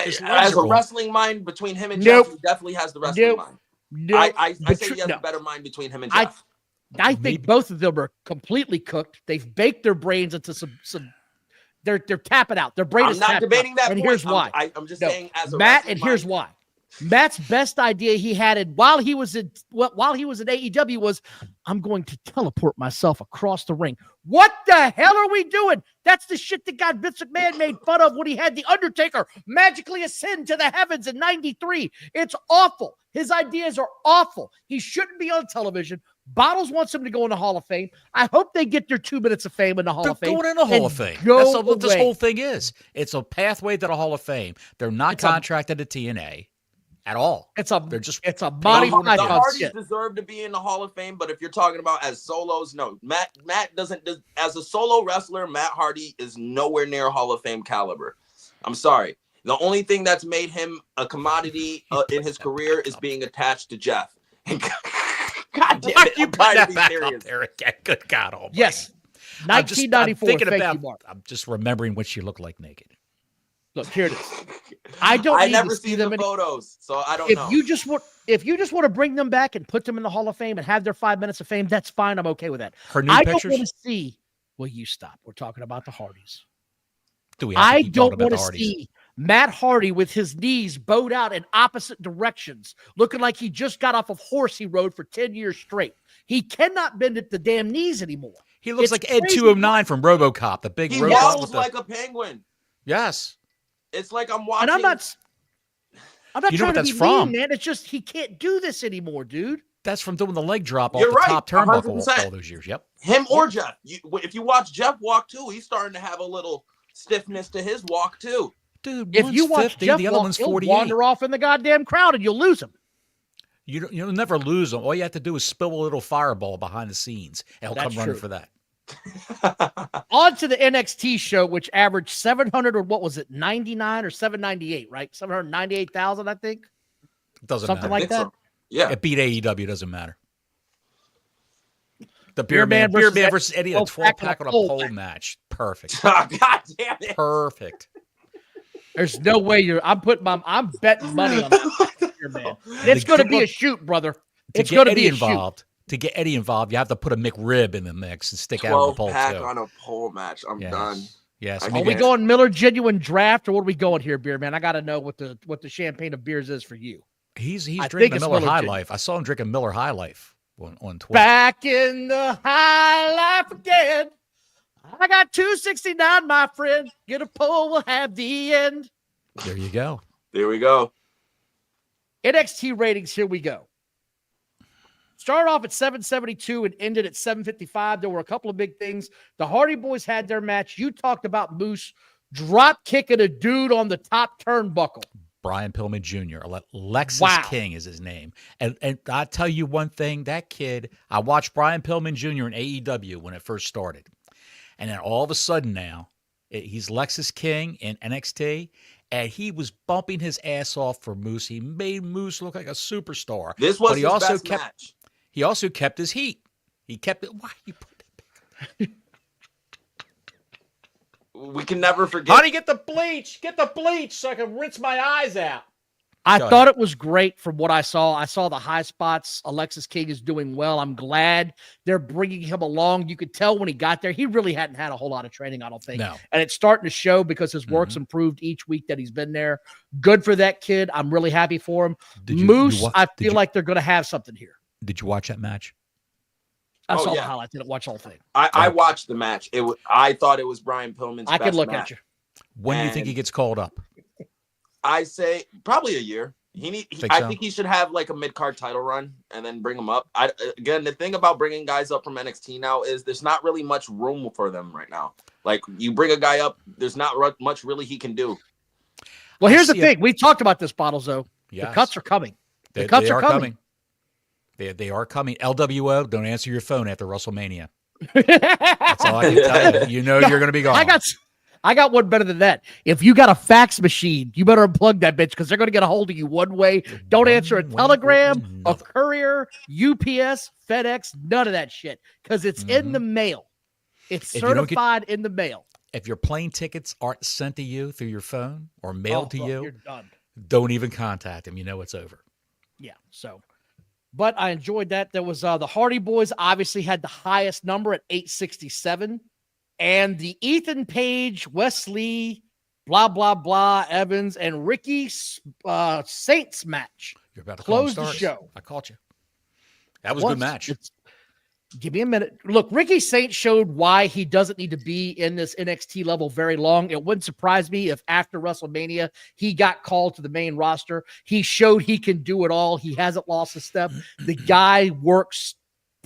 as a wrestling mind between him and Jeff, he definitely has the wrestling mind. I say he has a better mind between him and Jeff. I think both of them are completely cooked. They've baked their brains into some. They're tapping out. Their brain is tapping out. I'm not debating that. And here's why. I'm just saying, as a Matt, and here's why. Matt's best idea he had while he was in AEW was, I'm going to teleport myself across the ring. What the hell are we doing? That's the shit that got Vince McMahon made fun of when he had The Undertaker magically ascend to the heavens in 93. It's awful. His ideas are awful. He shouldn't be on television. Bottles wants him to go in the Hall of Fame. I hope they get their 2 minutes of fame in the Hall of Fame. They're going in the Hall of Fame. That's what this whole thing is. It's a pathway to the Hall of Fame. They're not contracted to TNA. At all. It's a Monty Python. The Hardys deserve to be in the Hall of Fame, but if you're talking about as solos, no. Matt doesn't. As a solo wrestler, Matt Hardy is nowhere near Hall of Fame caliber. I'm sorry. The only thing that's made him a commodity in his career is being attached to Jeff. God damn it! You put that back up there again. Good God almighty. Yes. 1994. I'm just remembering what she looked like naked. Look, here it is. I never see the photos, so I don't know. If you just want to bring them back and put them in the Hall of Fame and have their 5 minutes of fame, that's fine. I'm okay with that. Her new pictures? Don't want to see. Will you stop? We're talking about the Hardys. I don't want to see Matt Hardy with his knees bowed out in opposite directions, looking like he just got off a horse he rode for 10 years straight. He cannot bend at the damn knees anymore. He looks like Ed 209 from RoboCop, the big robot. He waddles like a penguin. Yes. It's like I'm watching. And I'm not trying to be mean, man. It's just he can't do this anymore, dude. That's from doing the leg drop off the top turnbuckle all those years. Yep. Him or Jeff. If you watch Jeff walk too, he's starting to have a little stiffness to his walk too. Dude, if you watch 50, Jeff the other walk, one's 48. He'll wander off in the goddamn crowd and you'll lose him. You'll never lose him. All you have to do is spill a little fireball behind the scenes, and he'll come running for that. On to the NXT show, which averaged 700 or what was it, 99 or 798, right? 798,000, I think. Doesn't something matter. Like that. So. Yeah, it beat AEW. Doesn't matter. The Beer Man versus Eddie, a 12-pack on a pole match. Perfect. God damn it. Perfect. There's no way I'm betting money on that Beer Man. It's going to be a shoot, brother. It's going to be involved. To get Eddie involved, you have to put a McRib in the mix and stick out on the pole. 12-pack on a pole match. I'm done. Yes. Are we going Miller Genuine Draft, or what are we going here, Beer Man? I got to know what the champagne of beers is for you. He's drinking Miller High Life. I saw him drinking Miller High Life on Twitter. Back in the high life again. I got 269, my friend. Get a pole, we'll have the end. There you go. There we go. NXT ratings, here we go. Started off at 772 and ended at 755. There were a couple of big things. The Hardy Boys had their match. You talked about Moose drop kicking a dude on the top turnbuckle. Brian Pillman Jr. Lexus King is his name. And I'll tell you one thing, that kid, I watched Brian Pillman Jr. in AEW when it first started. And then all of a sudden now, he's Lexus King in NXT, and he was bumping his ass off for Moose. He made Moose look like a superstar. This was his best match. He also kept his heat. He kept it. Why you put that back? We can never forget. Honey, get the bleach. Get the bleach so I can rinse my eyes out. I thought it was great from what I saw. I saw the high spots. Alexis King is doing well. I'm glad they're bringing him along. You could tell when he got there, he really hadn't had a whole lot of training, I don't think. No. And it's starting to show because his work's improved each week that he's been there. Good for that kid. I'm really happy for him. I feel like they're going to have something here. Did you watch that match? I saw the highlights. Didn't watch the whole thing. I watched the match. I thought it was Brian Pillman's best could look match. at you. When do you think he gets called up? I say probably a year. I think he should have like a mid-card title run and then bring him up. Again, the thing about bringing guys up from NXT now is there's not really much room for them right now. Like you bring a guy up, there's not much really he can do. Well, here's the thing. We've talked about this, Bottles, though. Yes. The cuts are coming. They are coming. They are coming. LWO, don't answer your phone after WrestleMania. That's all I can tell you. You know you're going to be gone. I got one better than that. If you got a fax machine, you better unplug that bitch because they're going to get a hold of you one way. Don't answer a telegram, a courier, UPS, FedEx, none of that shit because it's in the mail. It's certified in the mail. If your plane tickets aren't sent to you through your phone or mailed to you, you're done. Don't even contact them. You know it's over. Yeah, so. But I enjoyed that. There was the Hardy Boys obviously had the highest number at 867. And the Ethan Page, Wesley, blah, blah, blah, Evans, and Ricky Saints match. You're about to close the show. I caught you. That was a good match. Give me a minute. Look, Ricky Saints showed why he doesn't need to be in this NXT level very long. It wouldn't surprise me if after WrestleMania he got called to the main roster. He showed he can do it all. He hasn't lost a step. The guy works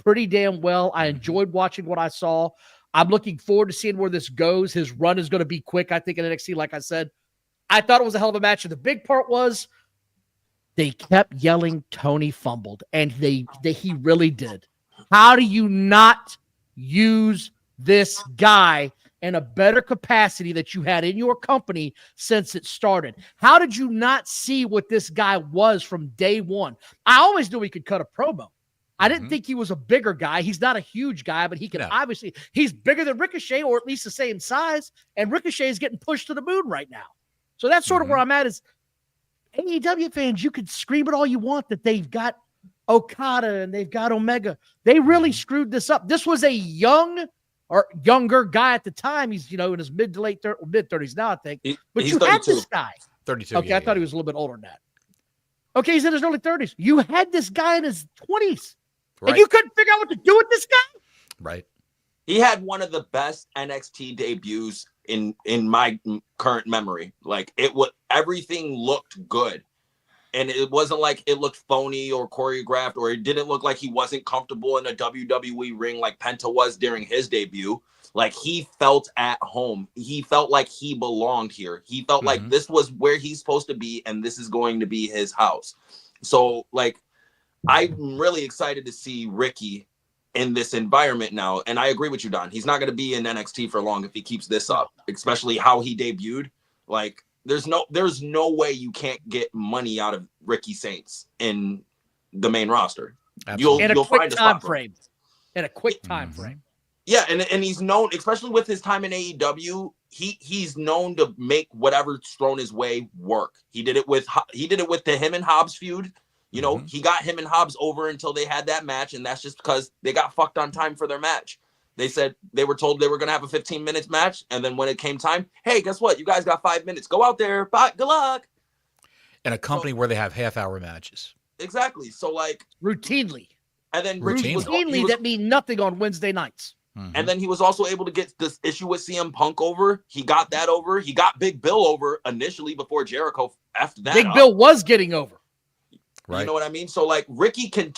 pretty damn well. I enjoyed watching what I saw. I'm looking forward to seeing where this goes. His run is going to be quick, I think, in NXT. Like I said, I thought it was a hell of a match. And the big part was they kept yelling Tony fumbled, and he really did. How do you not use this guy in a better capacity that you had in your company since it started? How did you not see what this guy was from day one? I always knew he could cut a promo. I didn't think he was a bigger guy. He's not a huge guy, but he can obviously, he's bigger than Ricochet or at least the same size. And Ricochet is getting pushed to the moon right now. So that's sort of where I'm at is AEW fans, you could scream it all you want that they've got Okada and they've got Omega. They really screwed this up. This was a younger guy at the time. He's, in his mid 30s now, I think. But you had this guy. 32. Okay, I thought he was a little bit older than that. Okay, he's in his early 30s. You had this guy in his 20s. Right. And you couldn't figure out what to do with this guy? Right. He had one of the best NXT debuts in my current memory. Like everything looked good. And it wasn't like it looked phony or choreographed, or it didn't look like he wasn't comfortable in a WWE ring like Penta was during his debut. Like he felt at home. He felt like he belonged here. He felt like this was where he's supposed to be, and this is going to be his house. So like, I'm really excited to see Ricky in this environment now. And I agree with you, Don. He's not going to be in NXT for long if he keeps this up, especially how he debuted. Like, there's no way you can't get money out of Ricky Saints in the main roster. You'll find a time frame. In a quick time frame. Yeah, and he's known, especially with his time in AEW, he's known to make whatever's thrown his way work. He did it with the him and Hobbs feud. He got him and Hobbs over until they had that match, and that's just because they got fucked on time for their match. They said they were told they were going to have a 15-minute match, and then when it came time, hey, guess what? You guys got 5 minutes. Go out there. Bye. Good luck. In a company where they have half-hour matches. Exactly. So, like... Routinely. And then Routinely that mean nothing on Wednesday nights. And then he was also able to get this issue with CM Punk over. He got that over. He got Big Bill over initially before Jericho after that. Big Bill was getting over. Right. You know what I mean? So like Ricky can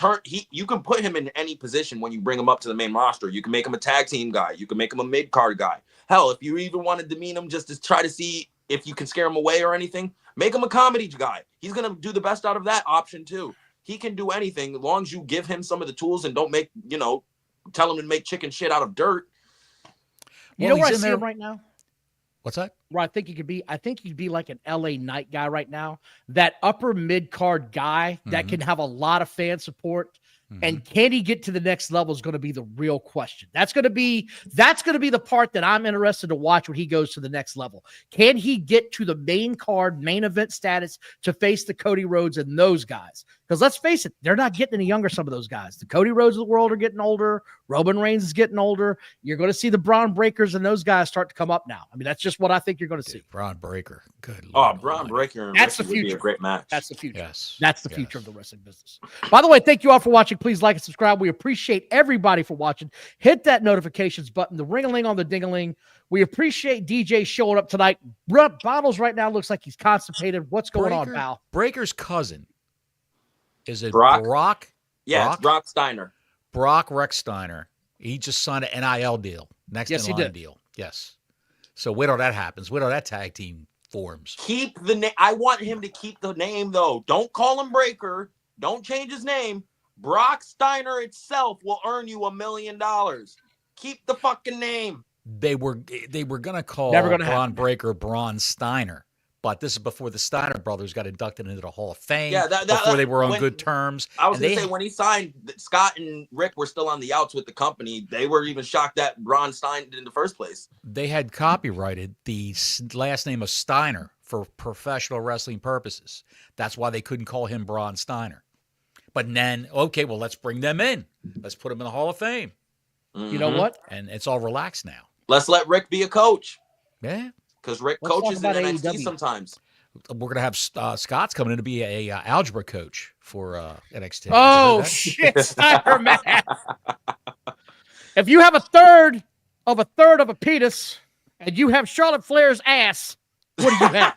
you can put him in any position when you bring him up to the main roster. You can make him a tag team guy. You can make him a mid-card guy. Hell, if you even want to demean him just to try to see if you can scare him away or anything, make him a comedy guy. He's going to do the best out of that option too. He can do anything as long as you give him some of the tools and don't make, tell him to make chicken shit out of dirt. You know where I see him right now? What's that? Where I think he could be like an LA Knight guy right now. That upper mid-card guy that can have a lot of fan support, And can he get to the next level is going to be the real question. That's going to be the part that I'm interested to watch when he goes to the next level. Can he get to the main card, main event status to face the Cody Rhodes and those guys? Because let's face it, they're not getting any younger, some of those guys. The Cody Rhodes of the world are getting older. Roman Reigns is getting older. You're going to see the Braun Breakers and those guys start to come up now. I mean, that's just what I think you're going to see. Braun Breaker. Good Oh, Lord. Braun Breaker. And That's Ricky the would be future. a great match. That's the future. Yes. That's the future of the wrestling business. By the way, thank you all for watching. Please like and subscribe. We appreciate everybody for watching. Hit that notifications button, the ring-a-ling on the ding-a-ling. We appreciate DJ showing up tonight. Bottles right now looks like he's constipated. What's going on, pal? Breaker's cousin. Is it Brock? Yeah, Brock? it's Brock Steiner. Brock Rechsteiner. He just signed an NIL deal. Next in line deal. Yes. So wait till that happens. Wait till that tag team forms. Keep the name. I want him to keep the name, though. Don't call him Breaker. Don't change his name. Brock Steiner itself will earn you $1 million. Keep the fucking name. They were gonna call Braun Breaker Braun Steiner, but this is before the Steiner brothers got inducted into the Hall of Fame. Yeah, before they were on good terms. I was gonna say when he signed, Scott and Rick were still on the outs with the company. They were even shocked that Braun Steiner in the first place. They had copyrighted the last name of Steiner for professional wrestling purposes. That's why they couldn't call him Braun Steiner. But then, okay, well, let's bring them in. Let's put them in the Hall of Fame. You know what? And it's all relaxed now. Let's let Rick be a coach. Yeah. Because Rick coaches in NXT AEW sometimes. We're going to have Scott's coming in to be a algebra coach for NXT. Oh, shit, Steiner, man. If you have a third of a penis and you have Charlotte Flair's ass, what do you have?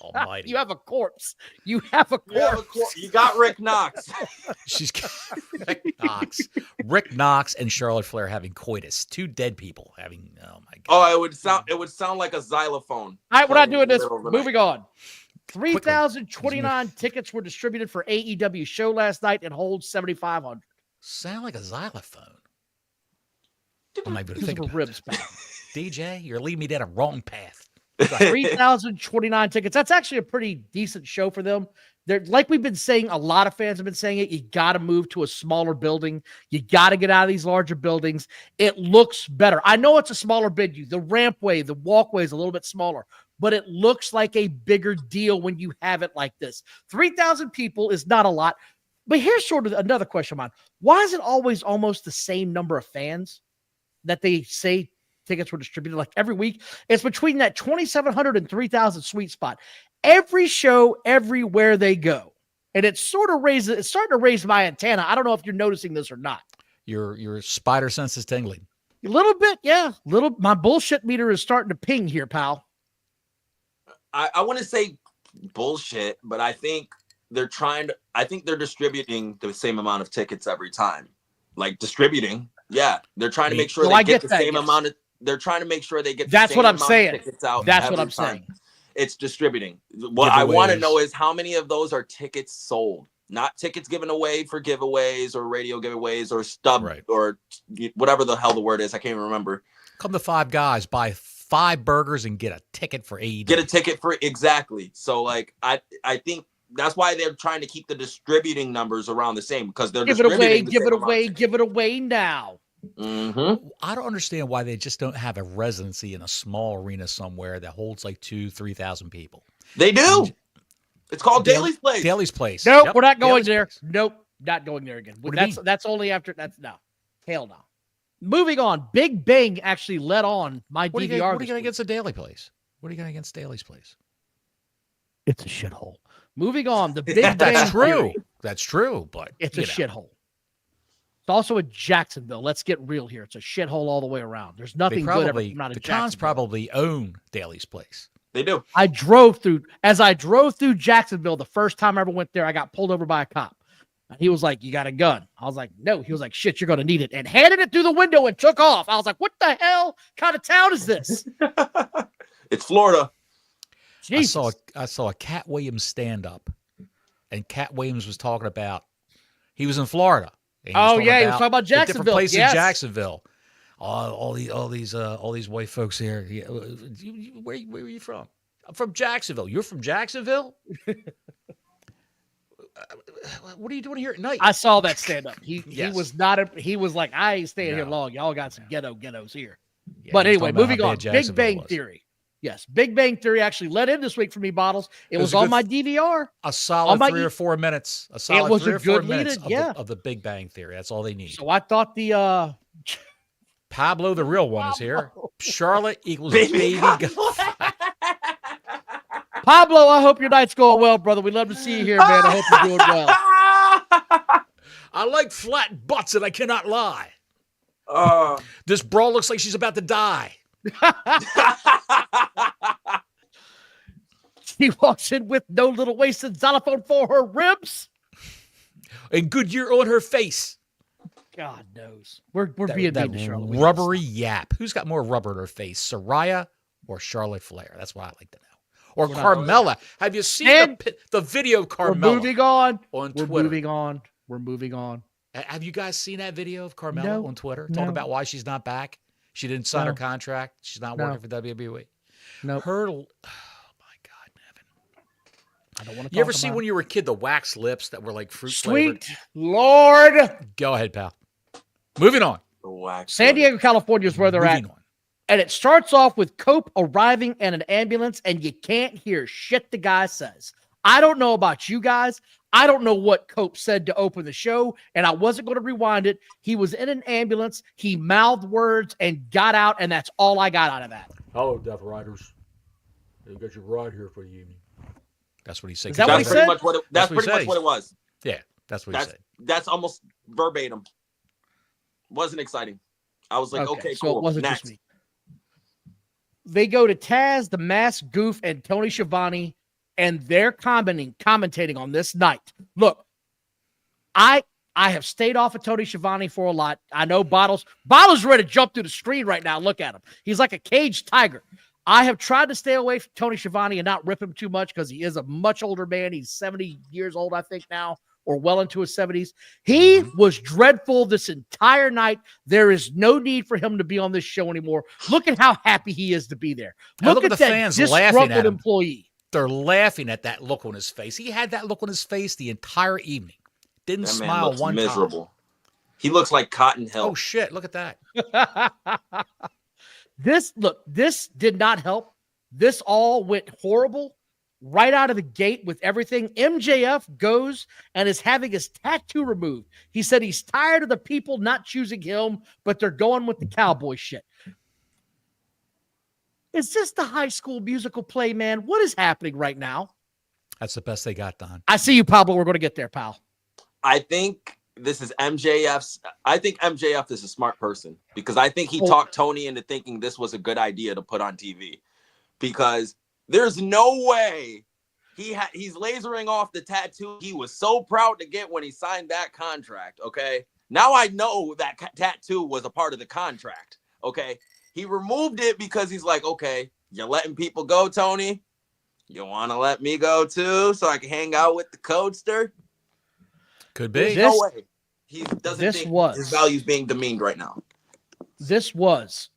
Almighty. You have a corpse. You have a corpse. You got Rick Knox. She's Rick Knox. Rick Knox and Charlotte Flair having coitus. Two dead people having. Oh my god. Oh, it would sound like a xylophone. All right, we're not doing this. Moving on. 3,029 tickets were distributed for AEW show last night and holds 7,500. Sound like a xylophone. I'm not going to think about ribs back. DJ, you're leading me down a wrong path. 3,029 tickets. That's actually a pretty decent show for them. They're like we've been saying, a lot of fans have been saying it. You got to move to a smaller building. You got to get out of these larger buildings. It looks better. I know it's a smaller venue. The rampway, the walkway is a little bit smaller, but it looks like a bigger deal when you have it like this. 3,000 people is not a lot. But here's sort of another question of mine. Why is it always almost the same number of fans that they say tickets were distributed like every week? It's between that 2,700 and 3,000 sweet spot. Every show, everywhere they go. And it's starting to raise my antenna. I don't know if you're noticing this or not. Your spider sense is tingling. A little bit, yeah. My bullshit meter is starting to ping here, pal. I want to say bullshit, but I think they're distributing the same amount of tickets every time. Like distributing. Yeah. They're trying to make sure they get the same amount of. They're trying to make sure they get. That's what I'm saying. Tickets out. That's what I'm saying. It's distributing. What I want to know is how many of those are tickets sold, not tickets given away for giveaways or radio giveaways or stub or whatever the hell the word is. I can't even remember. Come to Five Guys, buy 5 burgers and get a ticket for AEW. Get a ticket for exactly. So like I think that's why they're trying to keep the distributing numbers around the same because they're give it away now. Mm-hmm. I don't understand why they just don't have a residency in a small arena somewhere that holds like 2,000-3,000 people. They do. It's called Daly's Place. Daly's Place. Nope, we're not going there. Nope, not going there again. That's only after. That's no. Hell no. Moving on. Big Bang actually led on my DVR. What are you going against the Daly Place? What are you going against Daly's Place? It's a shithole. Moving on. The Big Bang. That's true. Theory. That's true. But it's a shithole. It's also a Jacksonville. Let's get real here. It's a shithole all the way around. There's nothing good ever come out of Jacksonville. The Cons probably own Daly's Place. They do. As I drove through Jacksonville the first time I ever went there, I got pulled over by a cop. And he was like, "You got a gun?" I was like, "No." He was like, "Shit, you're going to need it." And handed it through the window and took off. I was like, "What the hell kind of town is this?" It's Florida. Jesus. I saw a Cat Williams stand-up. And Cat Williams was talking about, he was in Florida. He was talking about Jacksonville. Different places in Jacksonville. All these white folks here. Where are you from? I'm from Jacksonville. You're from Jacksonville? what are you doing here at night? I saw that stand up. He Yes. was not he was like, I ain't staying here No. long. Y'all got some ghettos here. Yeah, But he was anyway, talking about moving how on. bad Big Jacksonville Bang was. Theory. Yes, Big Bang Theory actually let in this week for me, Bottles. It was a on good my DVR. A solid my 3 or 4 minutes. A solid was 3 a or 4 good minutes lead-in, yeah. of the Big Bang Theory. That's all they need. So I thought the Pablo, the real one, is here. Charlotte equals Baby baby. Pablo, I hope your night's going well, brother. We'd love to see you here, man. I hope you're doing well. I like flat butts, and I cannot lie. Uh, This bra looks like she's about to die. She walks in with no little wasted xylophone for her ribs. And Goodyear on her face. God knows. We're being that mean to Charlotte. We rubbery yap. Who's got more rubber in her face, Soraya or Charlotte Flair? That's what I like to know. Or We're not- Carmella. Have you seen And the video of We're Carmella moving on. on We're Twitter? moving on. We're moving on. Have you guys seen that video of Carmella No, on Twitter no. talking about why she's not back? She didn't sign her No. contract. She's not No. working for WWE. Nope. Her, oh my God, Nevin. I don't want to. You ever see when you were a kid the wax lips that were like fruit Sweet flavored? Lord. Go ahead, pal. Moving on. San Diego, California is where they're at. Moving on. And it starts off with Cope arriving in an ambulance, and you can't hear shit the guy says. I don't know about you guys. I don't know what Cope said to open the show, and I wasn't going to rewind it. He was in an ambulance. He mouthed words and got out, and that's all I got out of that. Hello, Death Riders. You got your ride here for the evening. That's what he said. Is that what he That's pretty said? much what it, that's That's what he pretty much said. what it was. Yeah, that's what he That's said. that's almost verbatim. Wasn't exciting. I was like, okay, so cool. it wasn't Next. just me. They go to Taz, the Masked Goof, and Tony Schiavone, and they're commentating on this night. Look, I have stayed off of Tony Schiavone for a lot. I know Bottles ready to jump through the screen right now. Look at him. He's like a caged tiger. I have tried to stay away from Tony Schiavone and not rip him too much because he is a much older man. He's 70 years old, I think now, or well into his 70s. He was dreadful this entire night. There is no need for him to be on this show anymore. Look at how happy he is to be there. And look at the that fans laughing disgruntled at him. employee. They're laughing at that look on his face. He had that look on his face the entire evening. Didn't That man smile looks one miserable. time. He looks like Cotton Hill. Oh shit! Look at that. This did not help. This all went horrible right out of the gate with everything. MJF goes and is having his tattoo removed. He said he's tired of the people not choosing him, but they're going with the cowboy shit. Is this the High School Musical play, man? What is happening right now? That's the best they got done. I see you, Pablo. We're going to get there, pal. I think this is MJF's. I think MJF is a smart person because I think he talked Tony into thinking this was a good idea to put on TV because there's no way he's lasering off the tattoo he was so proud to get when he signed that contract. Okay. Now I know that tattoo was a part of the contract. Okay. He removed it because he's like, okay, you're letting people go, Tony. You want to let me go too so I can hang out with the codester? Could be. No way. He doesn't think his value's being demeaned right now. This was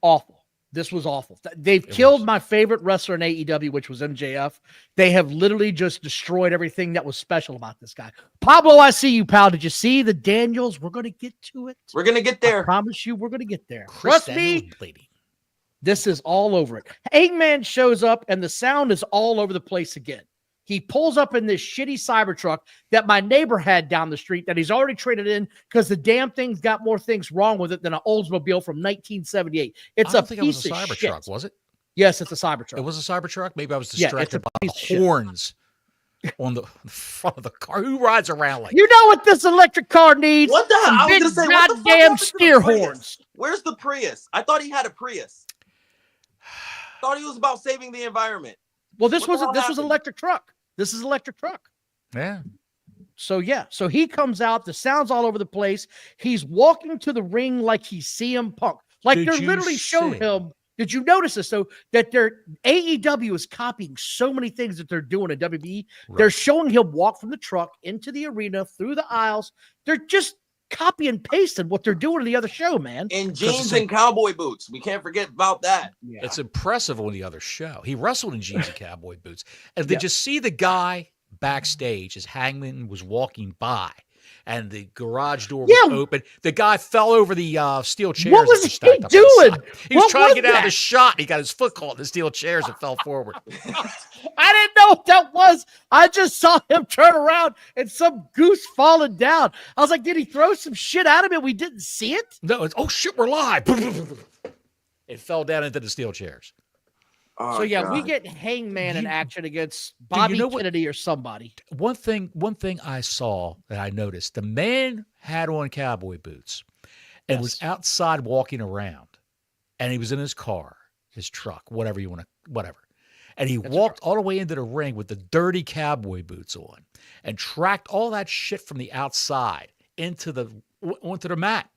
awful. This was awful. They've killed my favorite wrestler in AEW, which was MJF. They have literally just destroyed everything that was special about this guy. Pablo, I see you, pal. Did you see the Daniels? We're going to get to it. We're going to get there. I promise you we're going to get there. Chris Trust me. Lady. This is all over it. Eggman shows up, and the sound is all over the place again. He pulls up in this shitty Cybertruck that my neighbor had down the street that he's already traded in because the damn thing's got more things wrong with it than an Oldsmobile from 1978. It's a piece of shit. Cybertruck, was it? Yes, it's a Cybertruck. It was a Cybertruck? Maybe I was distracted by the horns on the front of the car. Who rides around like You know what this electric car needs? What the hell? I was Big gonna say, what the fuck goddamn happened to the steer Prius? horns. Where's the Prius? I thought he had a Prius. Thought he was about saving the environment. Well, this was happened? an electric truck. This is electric truck. Yeah. So he comes out. The sound's all over the place. He's walking to the ring like he's CM Punk. Like Did they're you literally showing see? him. Did you notice this though? That their AEW is copying so many things that they're doing in WWE. Right. They're showing him walk from the truck into the arena through the aisles. They're just copy and pasting what they're doing in the other show, man. In jeans and cowboy boots. We can't forget about that. Yeah. It's impressive on the other show. He wrestled in jeans and cowboy boots. And did you see the guy backstage as Hangman was walking by. And the garage door was open. The guy fell over the steel chairs. What was he doing? He was trying to get out of the shot. He got his foot caught in the steel chairs and fell forward. I didn't know what that was. I just saw him turn around and some goose falling down. I was like, did he throw some shit at him and we didn't see it? No, it's, oh shit, we're live. It fell down into the steel chairs. Oh, so yeah, God. we get Hangman in action against Bobby Kennedy or somebody. One thing I saw that I noticed, the man had on cowboy boots and was outside walking around, and he was in his car, his truck, whatever. And he walked all the way into the ring with the dirty cowboy boots on and tracked all that shit from the outside onto the mat.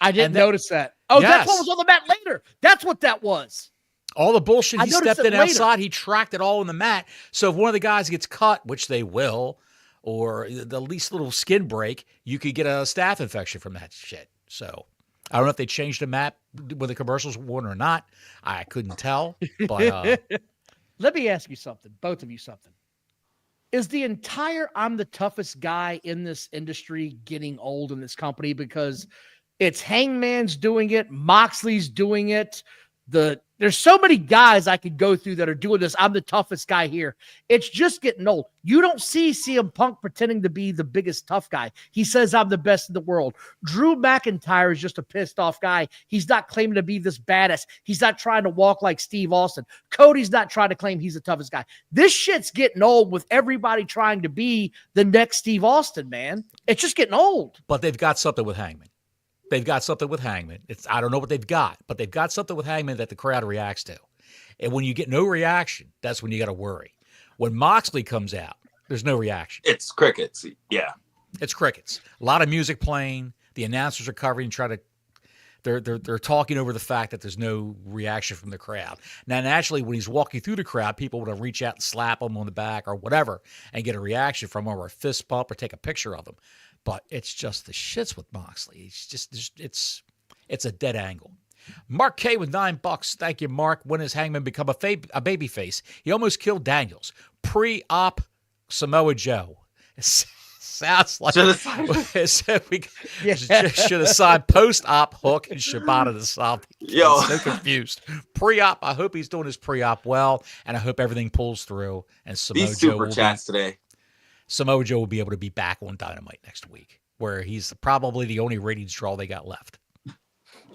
I didn't notice that. Oh, that's what was on the mat later. That's what that was. All the bullshit he stepped in later. outside, he tracked it all in the mat. So if one of the guys gets cut, which they will, or the least little skin break, you could get a staph infection from that shit. So I don't know if they changed the map when the commercials were or not. I couldn't tell. But let me ask you something, both of you something. Is the entire I'm the toughest guy in this industry getting old in this company? Because it's Hangman's doing it, Moxley's doing it. There's so many guys I could go through that are doing this. I'm the toughest guy here. It's just getting old. You don't see CM Punk pretending to be the biggest tough guy. He says, I'm the best in the world. Drew McIntyre is just a pissed off guy. He's not claiming to be this badass. He's not trying to walk like Steve Austin. Cody's not trying to claim he's the toughest guy. This shit's getting old with everybody trying to be the next Steve Austin, man. It's just getting old. But they've got something with Hangman. They've got something with Hangman. I don't know what they've got, but they've got something with Hangman that the crowd reacts to. And when you get no reaction, that's when you got to worry. When Moxley comes out, there's no reaction. It's crickets. Yeah. It's crickets. A lot of music playing. The announcers are covering, they're talking over the fact that there's no reaction from the crowd. Now, naturally, when he's walking through the crowd, people want to reach out and slap him on the back or whatever and get a reaction from him or a fist bump or take a picture of him. But it's just the shits with Moxley. It's a dead angle. Mark K with $9. Thank you, Mark. When has Hangman become a baby face? He almost killed Daniels. Pre-op Samoa Joe. It sounds like we should have signed post-op Hook and Shibata to solve. Yo, I'm so confused. Pre-op. I hope he's doing his pre-op well, and I hope everything pulls through. And Samoa these Joe super chats today. Samoa Joe will be able to be back on Dynamite next week, where he's probably the only ratings draw they got left.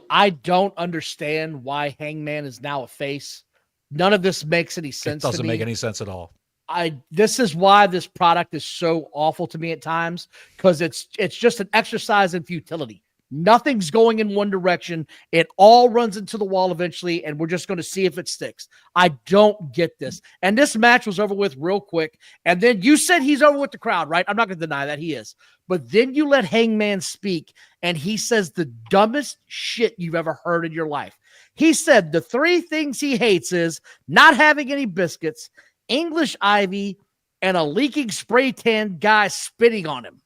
I don't understand why Hangman is now a face. None of this makes any sense. It doesn't make any sense at all. This is why this product is so awful to me at times, because it's just an exercise in futility. Nothing's going in one direction. It all runs into the wall eventually, and we're just going to see if it sticks. I don't get this. And this match was over with real quick. And then you said he's over with the crowd, right? I'm not going to deny that he is. But then you let Hangman speak, and he says the dumbest shit you've ever heard in your life. He said the 3 things he hates is not having any biscuits, English ivy, and a leaking spray tan guy spitting on him.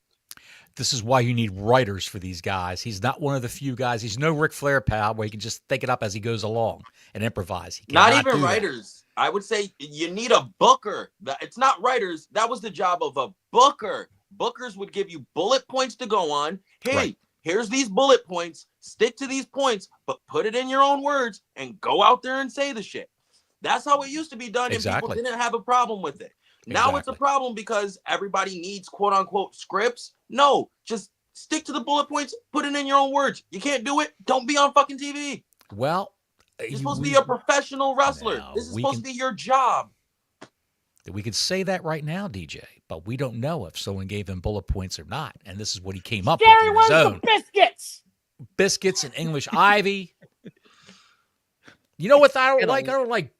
This is why you need writers for these guys. He's not one of the few guys. He's no Ric Flair pal where he can just think it up as he goes along and improvise. Not even writers. I would say you need a booker. It's not writers. That was the job of a booker. Bookers would give you bullet points to go on. Hey, here's these bullet points. Stick to these points, but put it in your own words and go out there and say the shit. That's how it used to be done, and people didn't have a problem with it. Now it's a problem because everybody needs quote-unquote scripts. No, just stick to the bullet points, put it in your own words. You can't do it, don't be on fucking TV. Well, you're supposed to be a professional wrestler. This is supposed to be your job. We could say that right now, DJ, but we don't know if someone gave him bullet points or not. And this is what he came up with on his own. Biscuits. Biscuits and English ivy. You know what I don't like? I don't like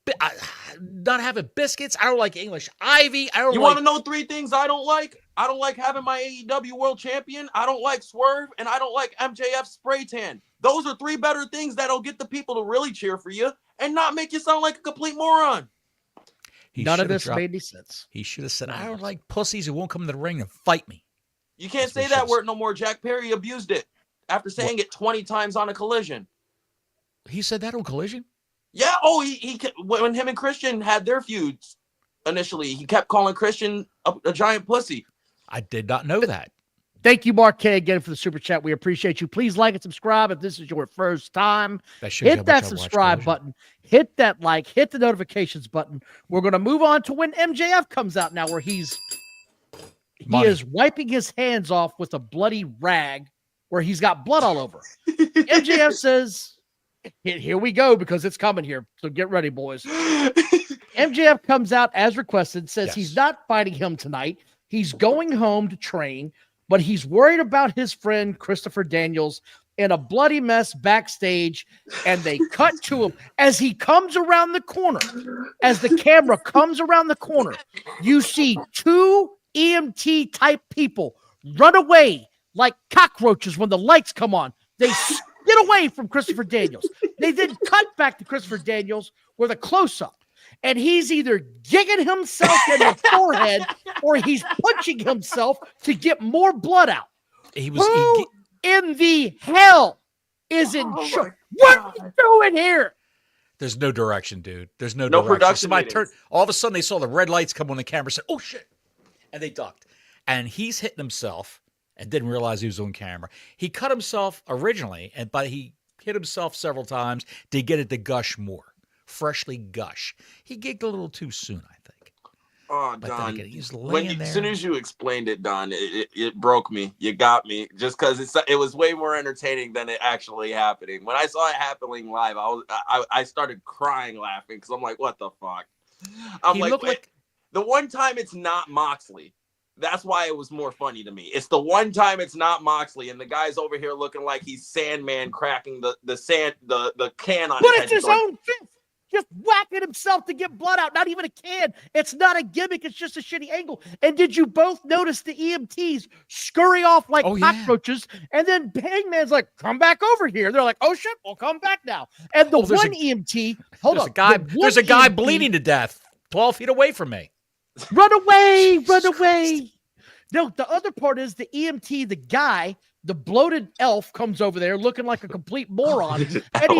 not having biscuits. I don't like English ivy. You want to know 3 things I don't like? I don't like having my AEW World Champion. I don't like Swerve, and I don't like MJF spray tan. Those are 3 better things that'll get the people to really cheer for you and not make you sound like a complete moron. None of this made any sense. He should have said, I don't like pussies who won't come to the ring and fight me. You can't say that word no more. Jack Perry abused it after saying it 20 times on a Collision. He said that on Collision? Yeah. Oh, he when him and Christian had their feuds. initially. He kept calling Christian a giant pussy. I did not know that. Thank you, Mark K, again for the super chat. We appreciate you. Please like and subscribe if this is your first time. Hit that subscribe button. Hit that like. Hit the notifications button. We're going to move on to when MJF comes out now, where he is wiping his hands off with a bloody rag where he's got blood all over. MJF says, here we go, because it's coming here. So get ready, boys. MJF comes out as requested, says he's not fighting him tonight. He's going home to train, but he's worried about his friend Christopher Daniels in a bloody mess backstage, and they cut to him as he comes around the corner. As the camera comes around the corner, you see two EMT-type people run away like cockroaches when the lights come on. They get away from Christopher Daniels. They then cut back to Christopher Daniels with a close-up. And he's either gigging himself in the forehead or he's punching himself to get more blood out. Who in the hell is in charge? What are you doing here? There's no direction, dude. There's no direction. Production. Somebody turned. All of a sudden, they saw the red lights come on the camera. Said, "Oh shit!" And they ducked. And he's hitting himself and didn't realize he was on camera. He cut himself originally, but he hit himself several times to get it to gush more. Freshly gush. He gigged a little too soon, I think. Oh, but Don, again, he's laying there. As soon as you explained it, Don, it broke me. You got me. Just because it was way more entertaining than it actually happening. When I saw it happening live, I started crying laughing because I'm like, what the fuck? I'm like, the one time it's not Moxley. That's why it was more funny to me. It's the one time it's not Moxley, and the guy's over here looking like he's Sandman cracking the can on his head. But it's his own fist. Just whacking himself to get blood out. Not even a can. It's not a gimmick. It's just a shitty angle. And did you both notice the EMTs scurry off like cockroaches? Yeah. And then Hangman's like, come back over here. They're like, oh shit, we'll come back now. And the one EMT, there's a guy bleeding to death 12 feet away from me. Run away, run away. No, the other part is the EMT, the guy, the bloated elf comes over there looking like a complete moron. And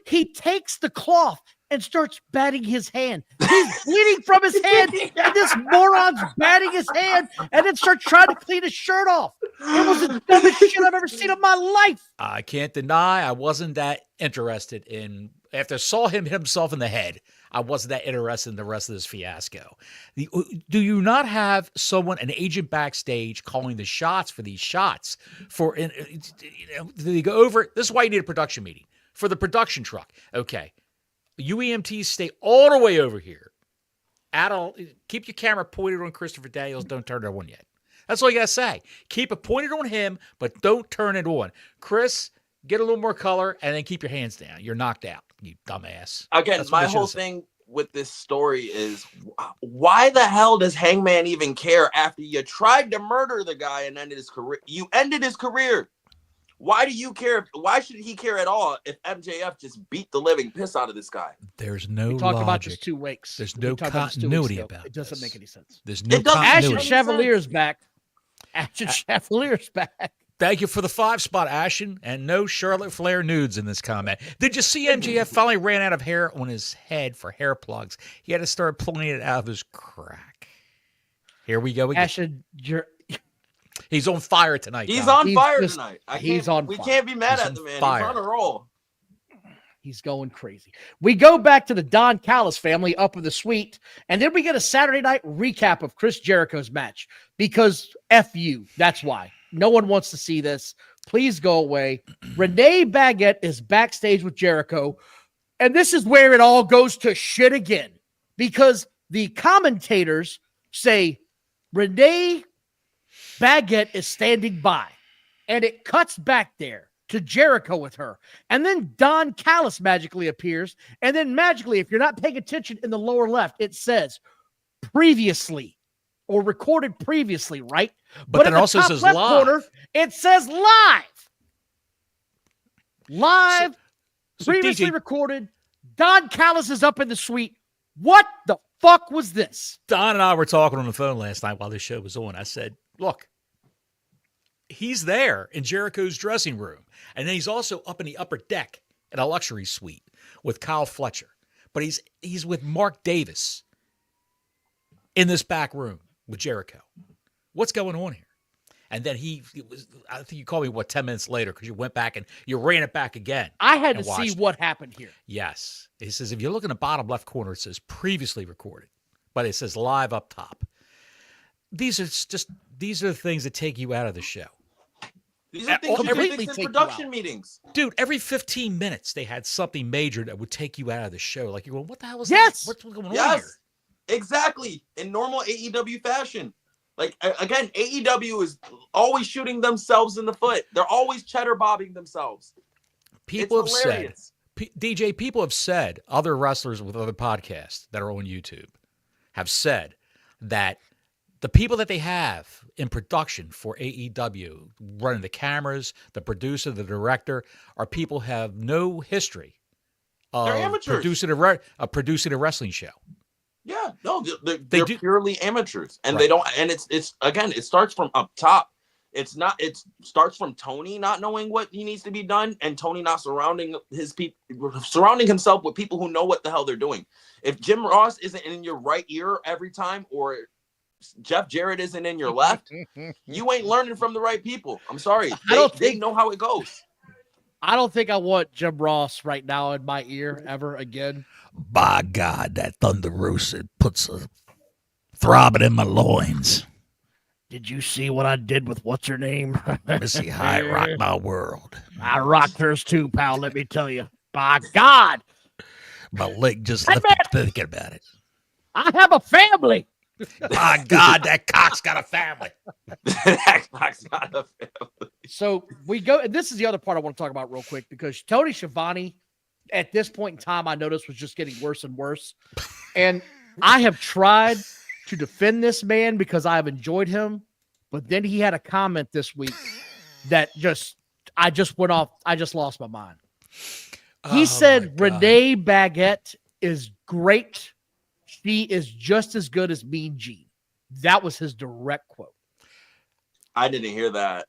he takes the cloth and starts batting his hand. He's bleeding from his hand, and this moron's batting his hand and then starts trying to clean his shirt off. It was the dumbest shit I've ever seen in my life. I can't deny I wasn't that interested in, after I saw him hit himself in the head, I wasn't that interested in the rest of this fiasco. Do you not have an agent backstage calling the shots for these shots? They go over. This is why you need a production meeting for the production truck. Okay, you EMTs stay all the way over here. Keep your camera pointed on Christopher Daniels. Don't turn it on yet. That's all you gotta say. Keep it pointed on him, but don't turn it on. Chris, get a little more color, and then keep your hands down. You're knocked out, you dumbass. Again, my whole thing with this story is, why the hell does Hangman even care after you tried to murder the guy and ended his career? You ended his career. Why do you care? Why should he care at all if MJF just beat the living piss out of this guy? There's no logic. We talked about this 2 weeks. There's no continuity about it. It doesn't make any sense. There's no continuity. Ashen Chevalier's back. Ashen Chevalier's back. Thank you for the 5 spot, Ashen, and no Charlotte Flair nudes in this comment. Did you see MJF finally ran out of hair on his head for hair plugs? He had to start pulling it out of his crack. Here we go again. Ashen, he's on fire tonight. He's on fire tonight. We can't be mad at the man. Fire. He's on a roll. He's going crazy. We go back to the Don Callis family up in the suite, and then we get a Saturday night recap of Chris Jericho's match because F you. That's why. No one wants to see this. Please go away. Renee Baguette is backstage with Jericho, and this is where it all goes to shit again because the commentators say Renee Baguette is standing by, and it cuts back there to Jericho with her. And then Don Callis magically appears, and then magically, if you're not paying attention in the lower left, it says previously or recorded previously, right? But then it also says live. Corner, it says live. Live, previously recorded. Don Callis is up in the suite. What the fuck was this? Don and I were talking on the phone last night while this show was on. I said, look, he's there in Jericho's dressing room. And then he's also up in the upper deck in a luxury suite with Kyle Fletcher. But he's with Mark Davis. in this back room with Jericho. What's going on here? And then I think you called me, 10 minutes later because you went back and you ran it back again. I had to see what happened here. Yes. He says, if you look in the bottom left corner, it says previously recorded, but it says live up top. These are the things that take you out of the show. These are things you can fix in production meetings. Dude, every 15 minutes they had something major that would take you out of the show. Like, you're going, what the hell is that? What's going on here? Exactly. In normal AEW fashion. Like, again, AEW is always shooting themselves in the foot. They're always cheddar bobbing themselves. People have said, DJ, people have said, other wrestlers with other podcasts that are on YouTube have said that the people that they have in production for AEW, running the cameras, the producer, the director, are people who have no history of producing a wrestling show. Yeah, no, they're purely amateurs, and they don't. And it's again, it starts from up top. It starts from Tony not knowing what he needs to be done, and Tony not surrounding himself with people who know what the hell they're doing. If Jim Ross isn't in your right ear every time, or Jeff Jarrett isn't in your left, you ain't learning from the right people. I'm sorry, they know how it goes. I don't think I want Jim Ross right now in my ear ever again. By God, that Thunder Rosa puts a throbbing in my loins. Did you see what I did with what's her name? Missy High rocked my world. I rocked hers too, pal. Let me tell you. By God, my leg just lifted thinking about it. I have a family. My God, that cock's got a family. That cock's got a family. So we go, and this is the other part I want to talk about real quick, because Tony Schiavone, at this point in time, I noticed was just getting worse and worse. And I have tried to defend this man because I have enjoyed him, but then he had a comment this week that I just lost my mind. He said Renee Baguette is great. She is just as good as Mean Gene. That was his direct quote. I didn't hear that.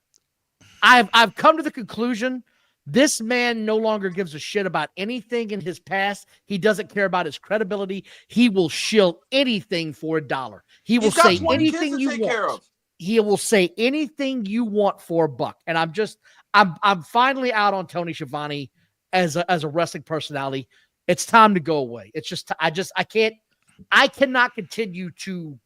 I've come to the conclusion this man no longer gives a shit about anything in his past. He doesn't care about his credibility. He will shill anything for $1. He will say anything you want. He will say anything you want for $1. And I'm finally out on Tony Schiavone as a wrestling personality. It's time to go away. It's just I cannot continue to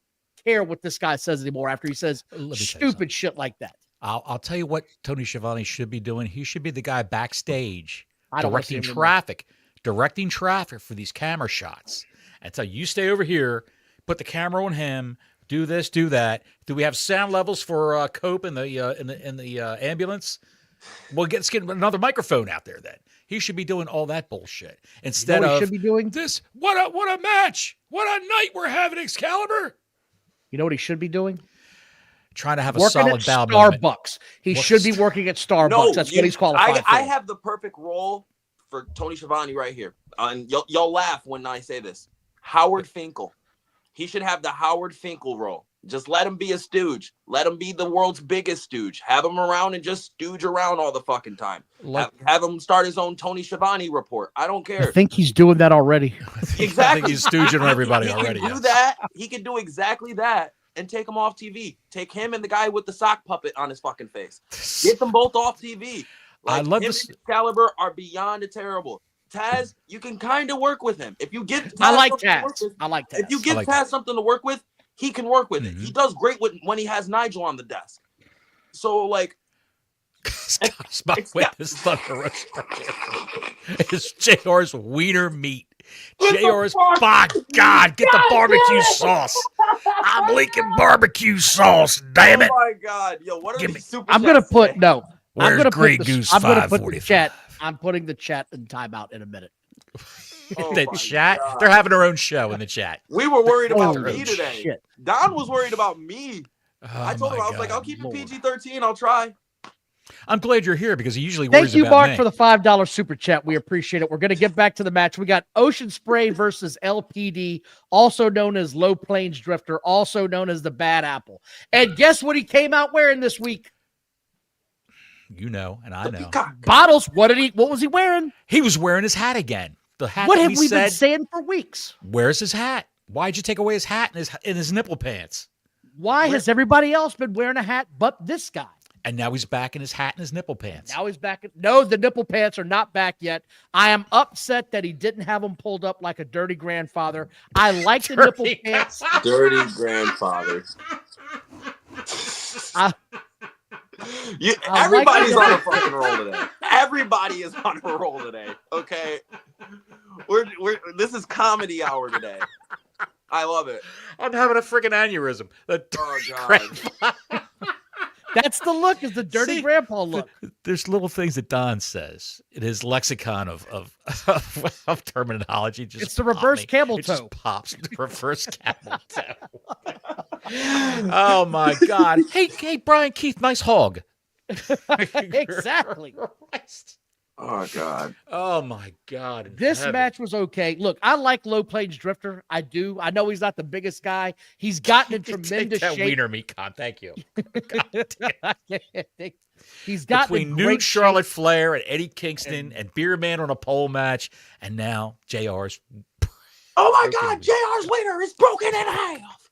care what this guy says anymore after he says stupid shit like that. I'll tell you what Tony Schiavone should be doing. He should be the guy backstage directing traffic for these camera shots. And so you stay over here, put the camera on him, do this, do that. Do we have sound levels for Cope in the ambulance? Well, let's get another microphone out there then. He should be doing all that bullshit instead of should be doing this. What a match! What a night we're having, Excalibur. You know what he should be doing? Trying to have a working solid at bowel Starbucks. movement. He should be working at Starbucks. No, That's what he's qualified for. I have the perfect role for Tony Schiavone right here. And y'all laugh when I say this. Howard Finkel. He should have the Howard Finkel role. Just let him be a stooge. Let him be the world's biggest stooge. Have him around and just stooge around all the fucking time. Have him start his own Tony Schiavone report. I don't care. I think he's doing that already. Exactly. I think he's stooging everybody already. He can do that. He can do exactly that and take him off TV. Take him and the guy with the sock puppet on his fucking face. Get them both off TV. I love him this. And Excalibur are beyond terrible. Taz, you can kind of work with him. If you get Taz I like Taz. If you give Taz something to work with, he can work with it. He does great when he has Nigel on the desk. So, like, it's JR's wiener meat. JR's, by God, get the barbecue sauce. I'm leaking barbecue sauce, damn it. Oh, my God. Yo, what are these super I'm going to put, no. Where's I'm going to Grey Goose 545? I'm putting the chat in timeout in a minute. The chat, God. They're having their own show in the chat. We were worried about me today. Shit. Don was worried about me. I told him, I was like, I'll keep it PG-13. I'll try. I'm glad you're here because he usually worries about me. Thank you, Mark, for the $5 super chat. We appreciate it. We're going to get back to the match. We got Ocean Spray versus LPD, also known as Low Plains Drifter, also known as the Bad Apple. And guess what he came out wearing this week? You know, and I know. Bottles, what was he wearing? He was wearing his hat again. The hat what have we been saying for weeks? Where's his hat? Why'd you take away his hat and his nipple pants? Why has everybody else been wearing a hat but this guy? And now he's back in his hat and his nipple pants. Now he's back. No, the nipple pants are not back yet. I am upset that he didn't have them pulled up like a dirty grandfather. I like the nipple pants. Dirty grandfather. Everybody's on a fucking roll today. Everybody is on a roll today. Okay, this is comedy hour today. I love it. I'm having a freaking aneurysm. Oh God. That's the look, is the dirty grandpa look. There's little things that Don says in his lexicon of terminology. It's the reverse camel toe. It just pops the reverse camel toe. Oh my God. Hey, Brian Keith, nice hog. Exactly. Oh God. Oh my God. This match was okay. Look, I like Low Plains Drifter. I do. I know he's not the biggest guy. He's gotten in tremendous shape. Wiener meat con. Thank you. He's got between nude Charlotte Flair and Eddie Kingston and Beer Man on a pole match, and now JR's. Oh my God, JR's wiener is broken in half.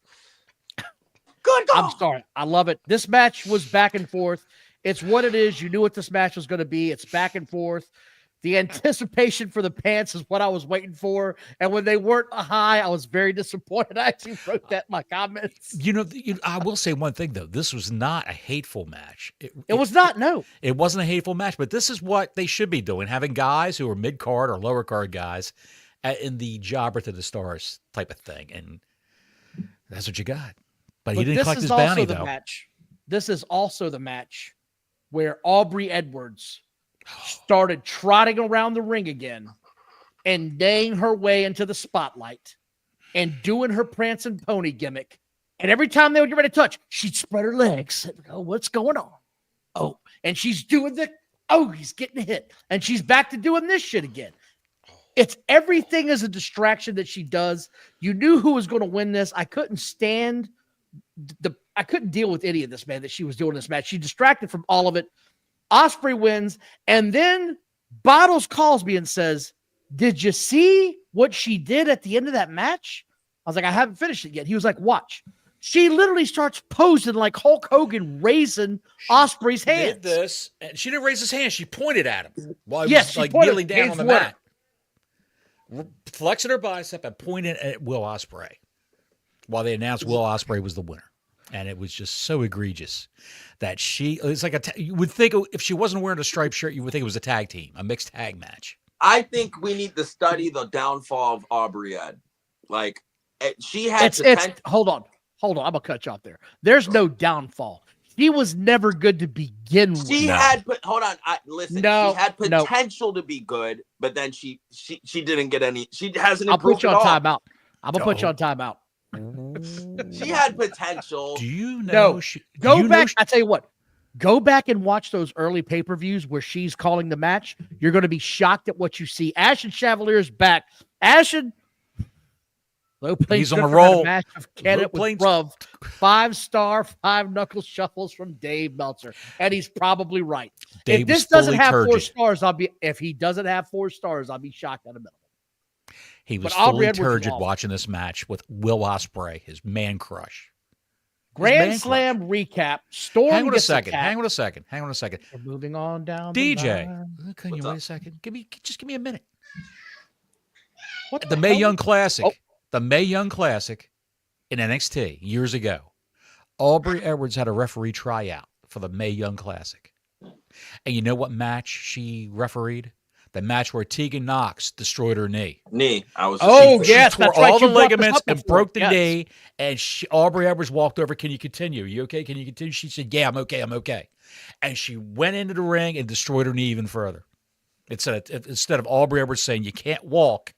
Good God. I'm sorry. I love it. This match was back and forth. It's what it is. You knew what this match was going to be. It's back and forth. The anticipation for the pants is what I was waiting for. And when they weren't high, I was very disappointed. I actually wrote that in my comments. I will say one thing, though. This was not a hateful match. It was not, no. It wasn't a hateful match, but this is what they should be doing, having guys who are mid-card or lower-card guys in the jobber to the stars type of thing. And that's what you got. But he didn't collect his bounty, though. This is also the match where Aubrey Edwards started trotting around the ring again and neighing her way into the spotlight and doing her prance and pony gimmick. And every time they would get ready to touch, she'd spread her legs. Oh, what's going on? Oh, and she's doing he's getting hit. And she's back to doing this shit again. It's everything is a distraction that she does. You knew who was going to win this. I couldn't stand I couldn't deal with any of this, man, that she was doing this match. She distracted from all of it. Ospreay wins, and then Bottles calls me and says, "Did you see what she did at the end of that match?" I was like, "I haven't finished it yet." He was like, "Watch." She literally starts posing like Hulk Hogan, raising Ospreay's hands. Did this, and she didn't raise his hand. She pointed at him while he was like kneeling down on the mat, flexing her bicep and pointing at Will Ospreay while they announced Will Ospreay was the winner. And it was just so egregious that it's like you would think if she wasn't wearing a striped shirt, you would think it was a tag team, a mixed tag match. I think we need to study the downfall of Aubrey Ed. Like, she had hold on. I'm gonna cut you off there. There's no downfall. She was never good to begin with. She had potential to be good, but then she didn't get any. She hasn't improved. I'll put you on timeout. I'm gonna put you on timeout. She had potential. Do you know? Go back. I tell you what. Go back and watch those early pay-per-views where she's calling the match. You're going to be shocked at what you see. Ashen Chevalier's back. Ashen. He's on a roll. Match of Kenneth with Bruv. 5-star, 5-knuckle shuffles from Dave Meltzer, and he's probably right. If this doesn't have 4 stars, If he doesn't have 4 stars, I'll be shocked at a minimum. He was fully turgid watching this match with Will Ospreay, his man crush. Grand Slam recap. Storm. Hang on a second. We're moving on down. DJ, can you wait a second? Just give me a minute. The Mae Young Classic. Oh. The Mae Young Classic in NXT years ago. Aubrey Edwards had a referee tryout for the Mae Young Classic. And you know what match she refereed? The match where Tegan Knox destroyed her knee. Yes, she tore all the ligaments and broke the knee. And Aubrey Edwards walked over. "Can you continue? Are you okay? Can you continue?" She said, "Yeah, I'm okay. And she went into the ring and destroyed her knee even further. Instead of Aubrey Edwards saying, "You can't walk,"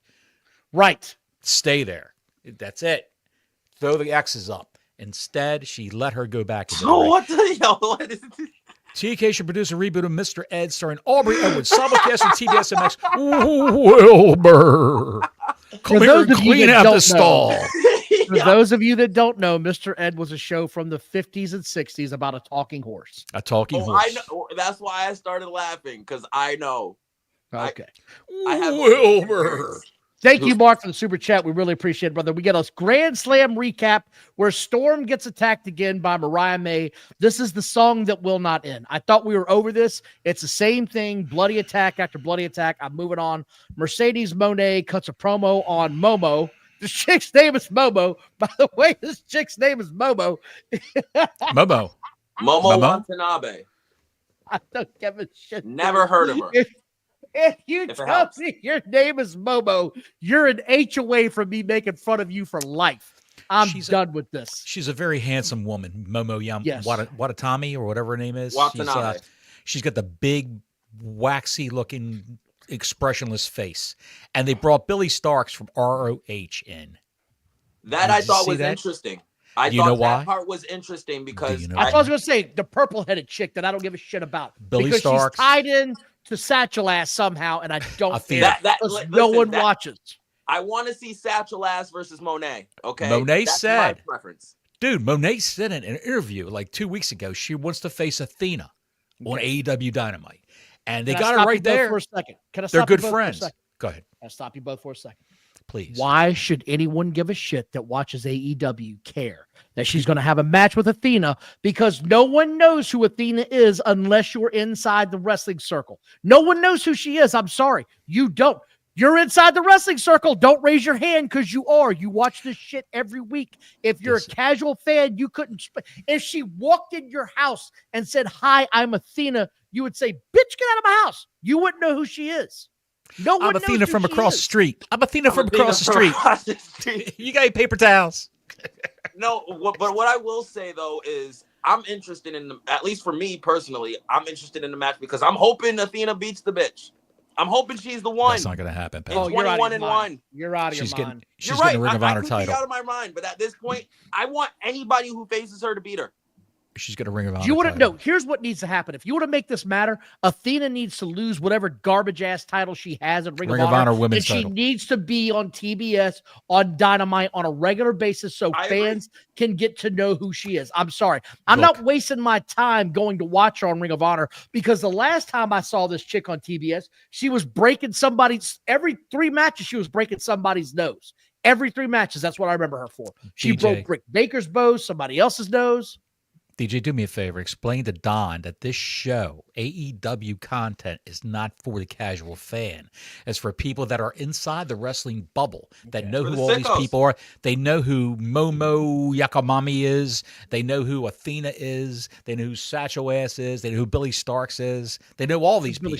right? Stay there. That's it. Throw the X's up. Instead, she let her go back. What the hell? What is this? TK should produce a reboot of Mr. Ed starring Aubrey Edwards, simulcast on TBS MX. Wilbur, come here and clean out the stall. For those of you that don't know, Mr. Ed was a show from the 50s and 60s about a talking horse. A talking horse. I know. That's why I started laughing, because I know. Okay. I have Wilbur. Thank you, Mark, for the super chat. We really appreciate it, brother. We get a Grand Slam recap where Storm gets attacked again by Mariah May. This is the song that will not end. I thought we were over this. It's the same thing. Bloody attack after bloody attack. I'm moving on. Mercedes Moné cuts a promo on Momo. This chick's name is Momo. By the way, this chick's name is Momo. Momo. Momo Watanabe. I don't give a shit. Never heard of her. If you tell me your name is Momo, you're an H away from me making fun of you for life. I'm done with this. She's a very handsome woman, Momo Watatami or whatever her name is. Watanabe. She's got the big, waxy-looking, expressionless face. And they brought Billy Starks from ROH in. That I thought was interesting. I thought that part was interesting because I was going to say the purple-headed chick that I don't give a shit about. Billy Starks. She's tied in to Satchel Ass somehow, and I don't think no one watches. I want to see Satchel Ass versus Monet. Okay, That's my preference. Dude, Monet said in an interview like 2 weeks ago she wants to face Athena on AEW Dynamite, and they got her right there for a second. Can I They're stop good you both friends. For a second? Go ahead. Can I stop you both for a second? Please. Why should anyone give a shit that watches AEW care that she's going to have a match with Athena? Because no one knows who Athena is unless you're inside the wrestling circle. No one knows who she is. I'm sorry. You don't. You're inside the wrestling circle. Don't raise your hand because you are. You watch this shit every week. If you're a casual fan, you couldn't. If she walked in your house and said, "Hi, I'm Athena," you would say, "Bitch, get out of my house." You wouldn't know who she is. No one I'm Athena from across the street. I'm Athena from across the street. You got any paper towels? No, but what I will say though is I'm interested in at least for me personally, I'm interested in the match because I'm hoping Athena beats the bitch. I'm hoping she's the one. That's not going to happen. Oh, you're out of your mind. You're out of your mind. She's getting a Ring of Honor title. I could be out of my mind, but at this point, I want anybody who faces her to beat her. She's going to Ring of Honor. You want to know? Here's what needs to happen. If you want to make this matter, Athena needs to lose whatever garbage ass title she has at Ring of Honor women's and title. She needs to be on TBS on Dynamite on a regular basis so fans can get to know who she is. I'm sorry, I'm not wasting my time going to watch her on Ring of Honor because the last time I saw this chick on TBS, she was breaking somebody's every 3 matches. She was breaking somebody's nose every 3 matches. That's what I remember her for. She broke Britt Baker's bows, somebody else's nose. DJ, do me a favor. Explain to Don that this show, AEW content, is not for the casual fan. It's for people that are inside the wrestling bubble, that know who all these people are. They know who Momo Yakamami is. They know who Athena is. They know who Satchel Ass is. They know who Billy Starks is. They know all these people.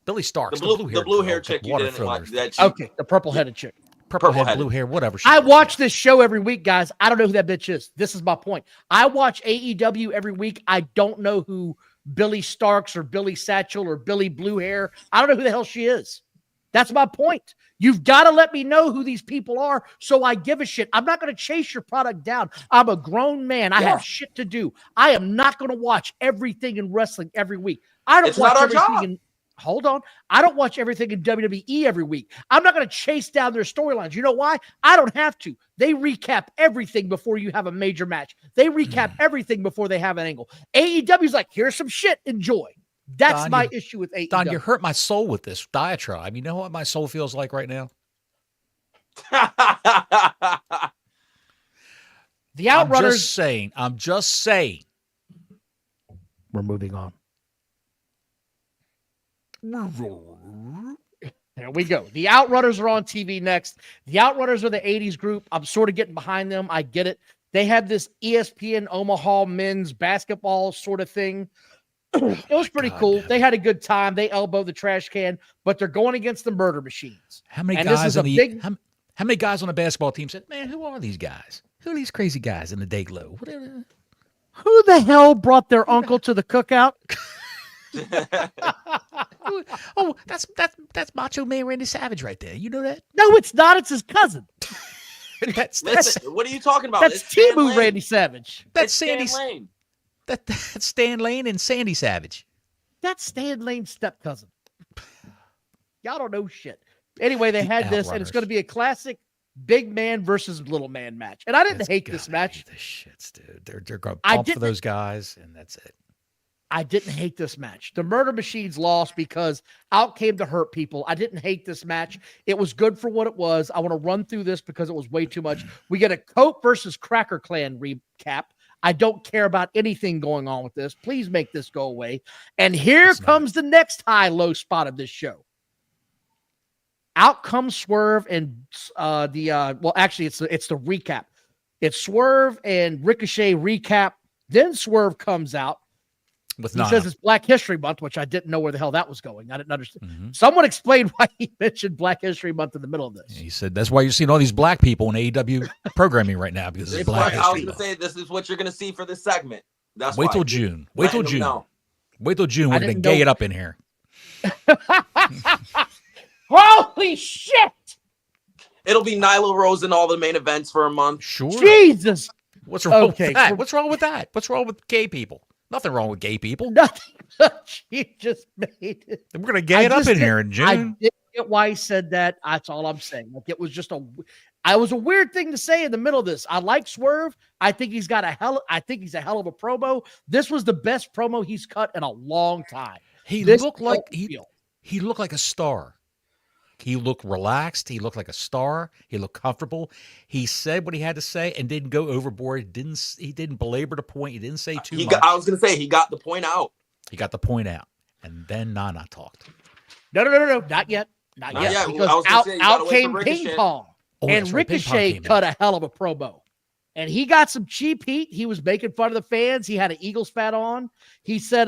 Billy Starks. The blue hair chick you didn't watch. Okay, the purple-headed chick. Purple head, blue hair, whatever. I watch this show every week, guys. I don't know who that bitch is. This is my point. I watch AEW every week. I don't know who Billy Starks or Billy Satchel or Billy Blue Hair. I don't know who the hell she is. That's my point. You've got to let me know who these people are so I give a shit. I'm not going to chase your product down. I'm a grown man. I have shit to do. I am not going to watch everything in wrestling every week. I don't watch everything in Hold on. I don't watch everything in WWE every week. I'm not going to chase down their storylines. You know why? I don't have to. They recap everything before you have a major match. They recap everything before they have an angle. AEW's like, here's some shit. Enjoy. That's my issue with AEW. Don, you hurt my soul with this diatribe. You know what my soul feels like right now? The Outrunners. I'm just saying. We're moving on. There we go. The Outrunners are on TV next. The Outrunners are the 80s group. I'm sort of getting behind them. I get it. They have this ESPN Omaha men's basketball sort of thing. It was pretty cool. They had a good time. They elbowed the trash can, but they're going against the Murder Machines. How many guys on the how many guys on the basketball team said, "Man, who are these guys? Who are these crazy guys in the day glow? Who the hell brought their uncle to the cookout?" Oh, that's Macho Man Randy Savage right there. You know that? No, it's not. It's his cousin. Listen, what are you talking about? That's Timu Randy Savage. That's Sandy Lane. That's Stan Lane and Sandy Savage. That's Stan Lane's step cousin. Y'all don't know shit. Anyway, they had this, and it's going to be a classic big man versus little man match. And I didn't hate this match. The shits, dude. They're going to bump for those guys, and that's it. I didn't hate this match. The Murder Machines lost because out came to hurt people. I didn't hate this match. It was good for what it was. I want to run through this because it was way too much. We get a Cope versus Cracker Clan recap. I don't care about anything going on with this. Please make this go away. And here comes the next high-low spot of this show. Out comes Swerve and actually it's the recap. It's Swerve and Ricochet recap. Then Swerve comes out. He says it's Black History Month, which I didn't know where the hell that was going. I didn't understand. Mm-hmm. Someone explained why he mentioned Black History Month in the middle of this. He said that's why you're seeing all these black people in AEW programming right now because it's Black History I was going Month. to say this is what you're going to see for this segment. That's Wait till June. Wait till June. Wait till June. We're going to gay it up in here. Holy shit! It'll be Nyla Rose in all the main events for a month. Sure. Jesus. What's wrong with that? What's wrong with that? What's wrong with gay people? Nothing wrong with gay people. Nothing. You just made it. We're going to gay it up in here in June. I didn't get why he said that. That's all I'm saying. Like it was just a weird thing to say in the middle of this. I like Swerve. I think he's a hell of a promo. This was the best promo he's cut in a long time. He looked like a star. He looked relaxed. He looked like a star. He looked comfortable. He said what he had to say and didn't go overboard. He didn't belabor the point. He didn't say too much. I was going to say he got the point out. He got the point out. And then Nana talked. No. Not yet. Not yet. Because out came Ping Pong. And Ricochet cut a hell of a promo. And he got some cheap heat. He was making fun of the fans. He had an Eagles hat on. He said,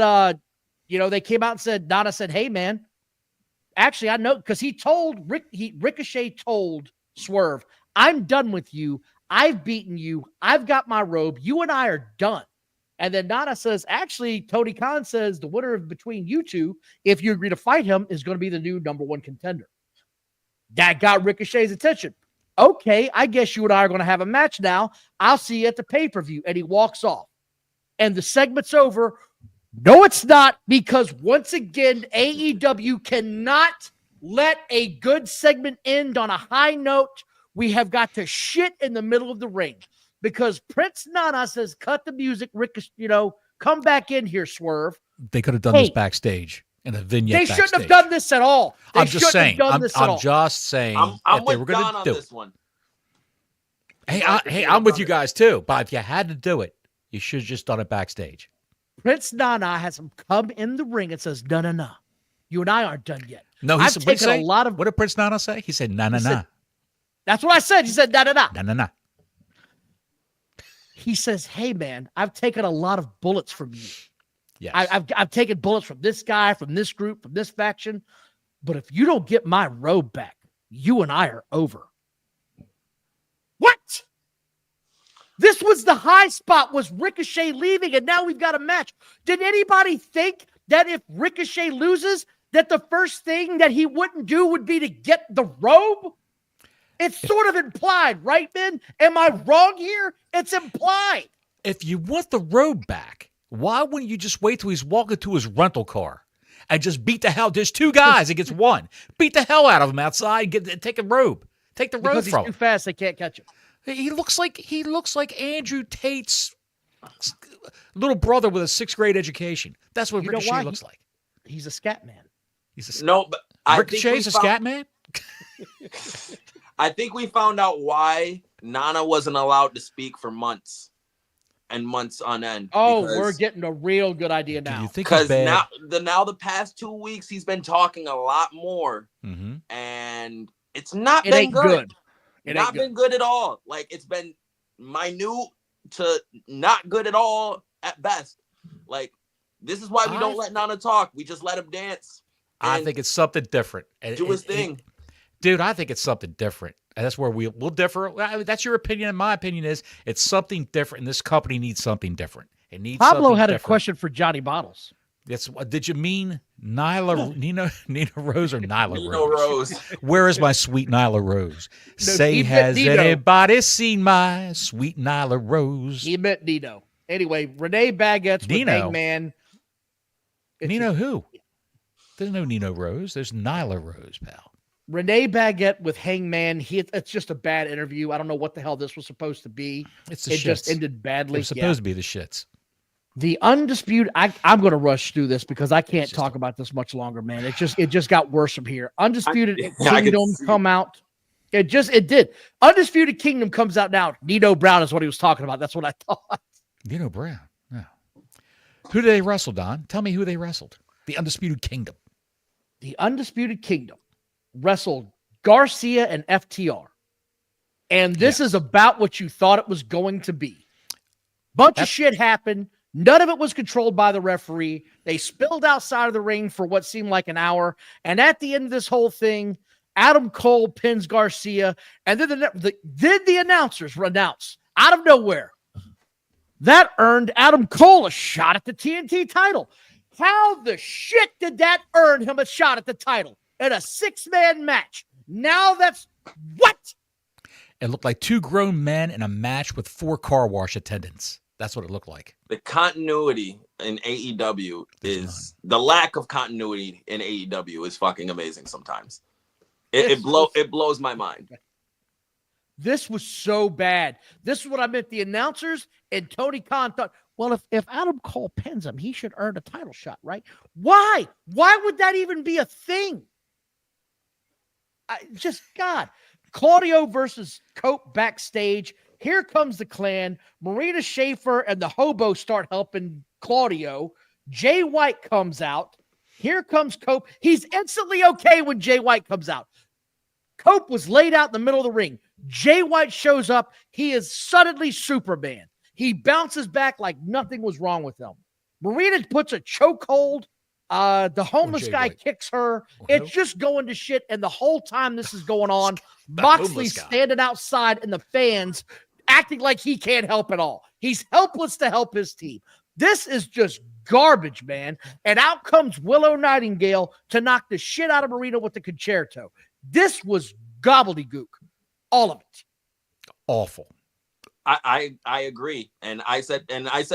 they came out and said, Nana said, hey, man. Actually, I know because Ricochet told Swerve, I'm done with you. I've beaten you. I've got my robe. You and I are done. And then Nana says, actually, Tony Khan says the winner between you two, if you agree to fight him, is going to be the new number one contender. That got Ricochet's attention. Okay, I guess you and I are going to have a match now. I'll see you at the pay-per-view. And he walks off. And the segment's over. No, it's not, because once again, AEW cannot let a good segment end on a high note. We have got to shit in the middle of the ring because Prince Nana says, cut the music, come back in here, Swerve. They could have done this backstage in a vignette. They shouldn't have done this at all. I'm just saying. I'm just saying. I'm with Don on this one. Hey, I'm with you guys too. But if you had to do it, you should have just done it backstage. Prince Nana has him come in the ring and says, no. You and I aren't done yet. No, I've taken a lot of. What did Prince Nana say? He said, no. That's what I said. He said, no. No. He says, hey, man, I've taken a lot of bullets from you. Yes. I've taken bullets from this guy, from this group, from this faction. But if you don't get my robe back, you and I are over. What? This was the high spot, was Ricochet leaving, and now we've got a match. Did anybody think that if Ricochet loses, that the first thing that he wouldn't do would be to get the robe? It's sort of implied, right, Ben? Am I wrong here? It's implied. If you want the robe back, why wouldn't you just wait till he's walking to his rental car and just beat the hell? There's two guys against one. Beat the hell out of him outside. Take a robe. Take the robe because from him. He's too fast. They can't catch him. He looks like Andrew Tate's little brother with a 6th grade education. That's what Ricochet looks like. He's a scat man. But Ricochet's a scat man? I think we found out why Nana wasn't allowed to speak for months and months on end. Oh, we're getting a real good idea now. Do you think because now the past 2 weeks he's been talking a lot more, and it's not been good. It's not been good at all. Like, it's been minute to not good at all at best. Like, this is why we don't let Nana talk. We just let him dance. I think it's something different. Do his thing. Dude, I think it's something different. And that's where we'll differ. I mean, that's your opinion. And my opinion is it's something different. And this company needs something different. It needs Pablo something had different. A question for Johnny Bottles. Did you mean Nina Rose or Nyla Nina Rose? Where is my sweet Nyla Rose? Say, has anybody seen my sweet Nyla Rose? He meant Nino. Anyway, Renee Baguette's with Hangman. Nino who? There's no Nino Rose. There's Nyla Rose, pal. Renee Baguette with Hangman. It's just a bad interview. I don't know what the hell this was supposed to be. It's the shits. Just ended badly. It was supposed to be the shits. The undisputed. I'm going to rush through this because I can't Just talk about this much longer, man. It just got worse from here. Undisputed I Kingdom come out. It did. Undisputed Kingdom comes out now. Nino Brown is what he was talking about. That's what I thought. Nino Brown. Yeah. Who did they wrestle, Don? Tell me who they wrestled. The Undisputed Kingdom. The Undisputed Kingdom wrestled Garcia and FTR. And this is about what you thought it was going to be. Bunch of shit happened. None of it was controlled by the referee. They spilled outside of the ring for what seemed like an hour. And at the end of this whole thing, Adam Cole pins Garcia. And then the announcers announce out of nowhere that earned Adam Cole a shot at the TNT title. How the shit did that earn him a shot at the title in a 6-man match? Now that's what? It looked like 2 grown men in a match with 4 car wash attendants. That's what it looked like. The continuity in AEW is the lack of continuity in AEW is fucking amazing sometimes. It blows my mind. This was so bad. This is what I meant. The announcers and Tony Khan thought, well, if Adam Cole pins him, he should earn a title shot, right? Why? Why would that even be a thing? God. Claudio versus Cope backstage. Here comes the Clan. Marina Shafir and the Hobo start helping Claudio. Jay White comes out. Here comes Cope. He's instantly okay when Jay White comes out. Cope was laid out in the middle of the ring. Jay White shows up. He is suddenly Superman. He bounces back like nothing was wrong with him. Marina puts a chokehold. The homeless guy kicks her. It's just going to shit. And the whole time this is going on, Moxley standing outside and the fans acting like he can't help at all. He's helpless to help his team. This is just garbage, man. And out comes Willow Nightingale to knock the shit out of Marina with the concerto. This was gobbledygook. All of it. Awful. I agree. And I said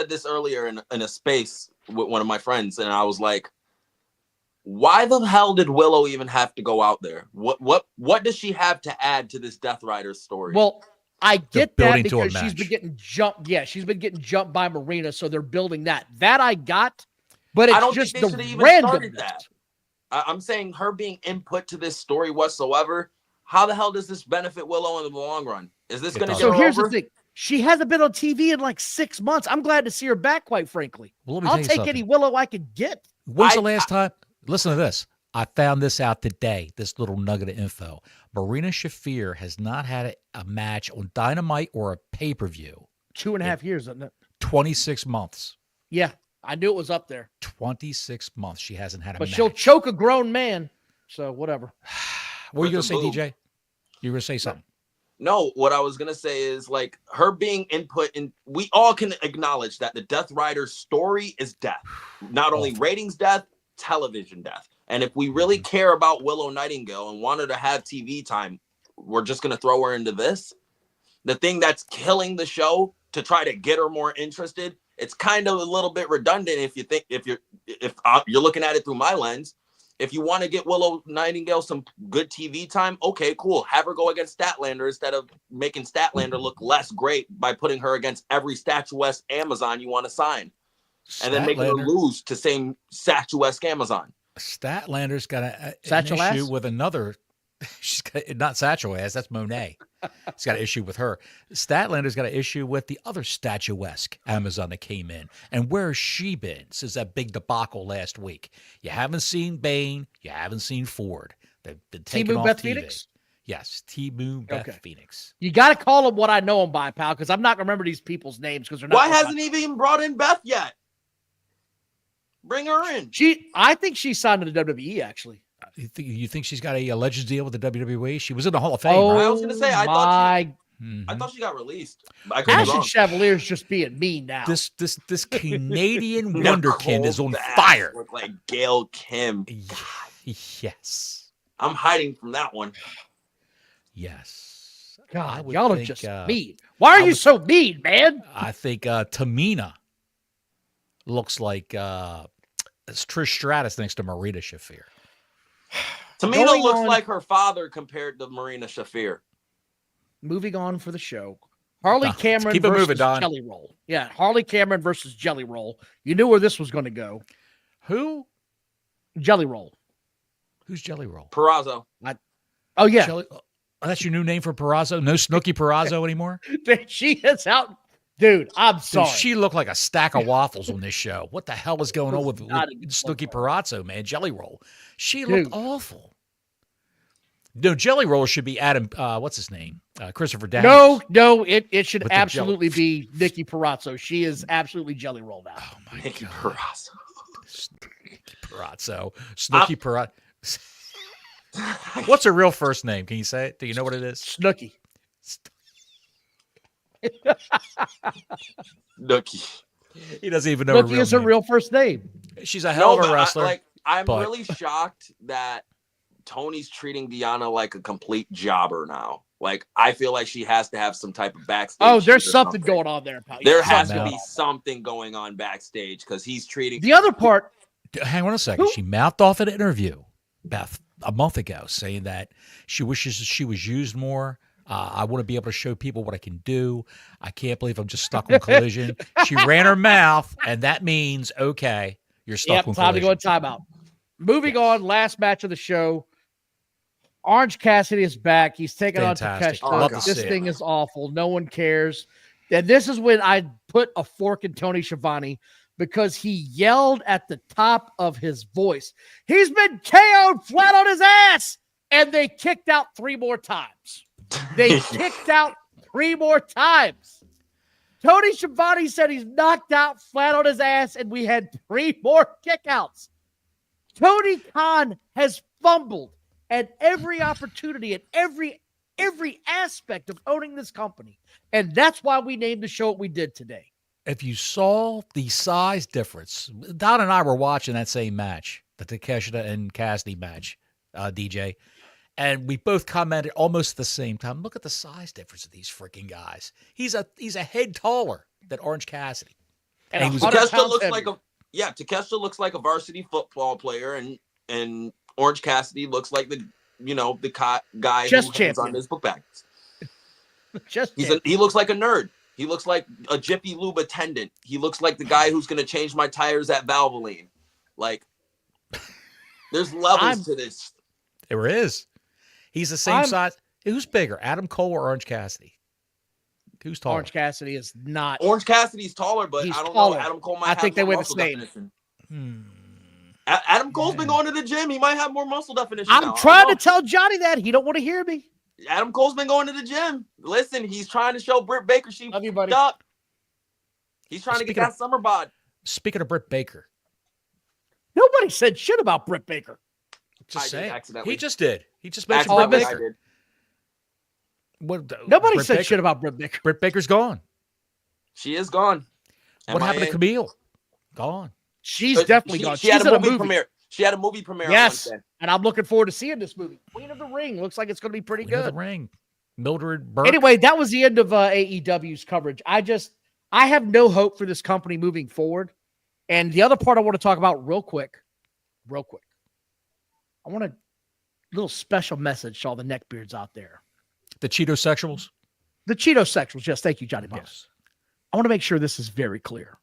this earlier in a space with one of my friends, and I was like, why the hell did Willow even have to go out there? What does she have to add to this Death Rider story? Well, I get that because she's been getting jumped. Yeah, she's been getting jumped by Marina, so they're building that. That I got, but it's I don't just think the they should randomness. even started that. I'm saying her being input to this story whatsoever. How the hell does this benefit Willow in the long run? Is this going to get her here's over? the thing. She hasn't been on TV in like 6 months. I'm glad to see her back, quite frankly. Well, I'll take any Willow I could get. When's the last time? Listen to this. I found this out today, this little nugget of info. Marina Shafir has not had a match on Dynamite or a pay-per-view. 2.5 years, isn't it? 26 months. Yeah, I knew it was up there. 26 months she hasn't had a match. But she'll choke a grown man, so whatever. What were you going to say, DJ? You were going to say something. No, what I was going to say is like her being input in, we all can acknowledge that the Death Rider story is death. Not only ratings death, television death. And if we really care about Willow Nightingale and want her to have TV time, we're just going to throw her into this. The thing that's killing the show to try to get her more interested, it's kind of a little bit redundant if you're looking at it through my lens. If you want to get Willow Nightingale some good TV time, okay, cool. Have her go against Statlander instead of making Statlander look less great by putting her against every statuesque Amazon you want to sign. And then making her lose to same statuesque Amazon. Statlander's got an issue with another. She's got, not Satchel ass. That's Monet. He's got an issue with her. Statlander's got an issue with the other statuesque Amazon that came in. And where has she been since that big debacle last week? You haven't seen Bayne. You haven't seen Ford. They've been taken off Beth TV. Phoenix? Yes, T-Moo Beth Phoenix. You got to call them what I know them by, pal, because I'm not going to remember these people's names because they're not. Why hasn't he even brought in Beth yet? Bring her in. I think she signed to the WWE, actually. You think she's got a Legends deal with the WWE? She was in the Hall of Fame. Oh, right? I was going to say, I thought she got released. Ashton Chevalier's just being mean now. This Canadian wonderkind is on fire. Look like Gail Kim. Yes. I'm hiding from that one. Yes. God, y'all are just mean. Why are you so mean, man? I think Tamina looks like it's Trish Stratus next to Marina Shafir. Tamina looks like her father compared to Marina Shafir. Moving on for the show. Harley Cameron keep it versus moving, Don. Jelly Roll. Yeah, Harley Cameron versus Jelly Roll. You knew where this was going to go. Who? Jelly Roll. Who's Jelly Roll? Perazo. Oh, yeah. Oh, that's your new name for Perazo? No Snooki Perazo anymore? She is out. Dude, I'm sorry. Dude, she looked like a stack of waffles on this show. What the hell is going on with Snooki Perazo, man? Jelly Roll. She looked awful. No, Jelly Roll should be Adam, what's his name? Christopher Daniels. No, it should absolutely be Nikki Perazo. She is absolutely Jelly Roll now. Oh, my Nikki God. Perazo. Snooki Perazo. What's her real first name? Can you say it? Do you know what it is? Snooki. Nookie. He doesn't even know her real name. Snooki is her real first name. She's a hell of a wrestler. I'm really shocked that Tony's treating Deanna like a complete jobber now. Like, I feel like she has to have some type of backstage. Oh, there's something going on there, pal. There has to be something going on backstage because he's treating the other part. Hang on a second. She mouthed off at an interview, Beth, a month ago, saying that she wishes she was used more. I want to be able to show people what I can do. I can't believe I'm just stuck on Collision. She ran her mouth, and that means, okay, you're stuck on Time Collision. to go in timeout. Moving on, last match of the show. Orange Cassidy is back. He's taking on Takeshita. This thing is awful. No one cares. And this is when I put a fork in Tony Schiavone because he yelled at the top of his voice. He's been KO'd flat on his ass. And they kicked out 3 more times. They kicked out 3 more times. Tony Schiavone said he's knocked out flat on his ass, and we had 3 more kickouts. Tony Khan has fumbled at every opportunity, at every aspect of owning this company. And that's why we named the show what we did today. If you saw the size difference, Don and I were watching that same match, the Takeshita and Cassidy match, DJ, and we both commented almost at the same time. Look at the size difference of these freaking guys. He's a head taller than Orange Cassidy. And Takeshita looks like a varsity football player, and Orange Cassidy looks like the guy who hands on his book bags. He looks like a nerd. He looks like a Jiffy Lube attendant. He looks like the guy who's going to change my tires at Valvoline. Like, there's levels to this. There is. He's the same size. Who's bigger, Adam Cole or Orange Cassidy? Who's taller? Orange Cassidy is not. Orange Cassidy's taller, but I don't know. Adam Cole might have think they more weigh the muscle same. definition. Adam Cole's been going to the gym. He might have more muscle definition. I'm trying to tell Johnny that. He don't want to hear me. Adam Cole's been going to the gym. Listen, he's trying to show Britt Baker she fucked up. He's trying to get that summer bod. Speaking of Britt Baker. Nobody said shit about Britt Baker. Just saying. He just did. He just mentioned Britt Britt Baker. Nobody said shit about Britt Baker. Britt Baker's gone. She is gone. What happened to Camille? Gone. She's definitely gone. She had a movie premiere. She had a movie premiere. Yes, on Wednesday. and I'm looking forward to seeing this movie. Queen of the Ring looks like it's going to be pretty Queen good. of the Ring. Mildred Burke. Anyway, that was the end of AEW's coverage. I have no hope for this company moving forward. And the other part I want to talk about real quick. I want a little special message to all the neckbeards out there. The Cheeto sexuals? The Cheeto sexuals. Yes, thank you, Johnny Boss. Yes. I want to make sure this is very clear.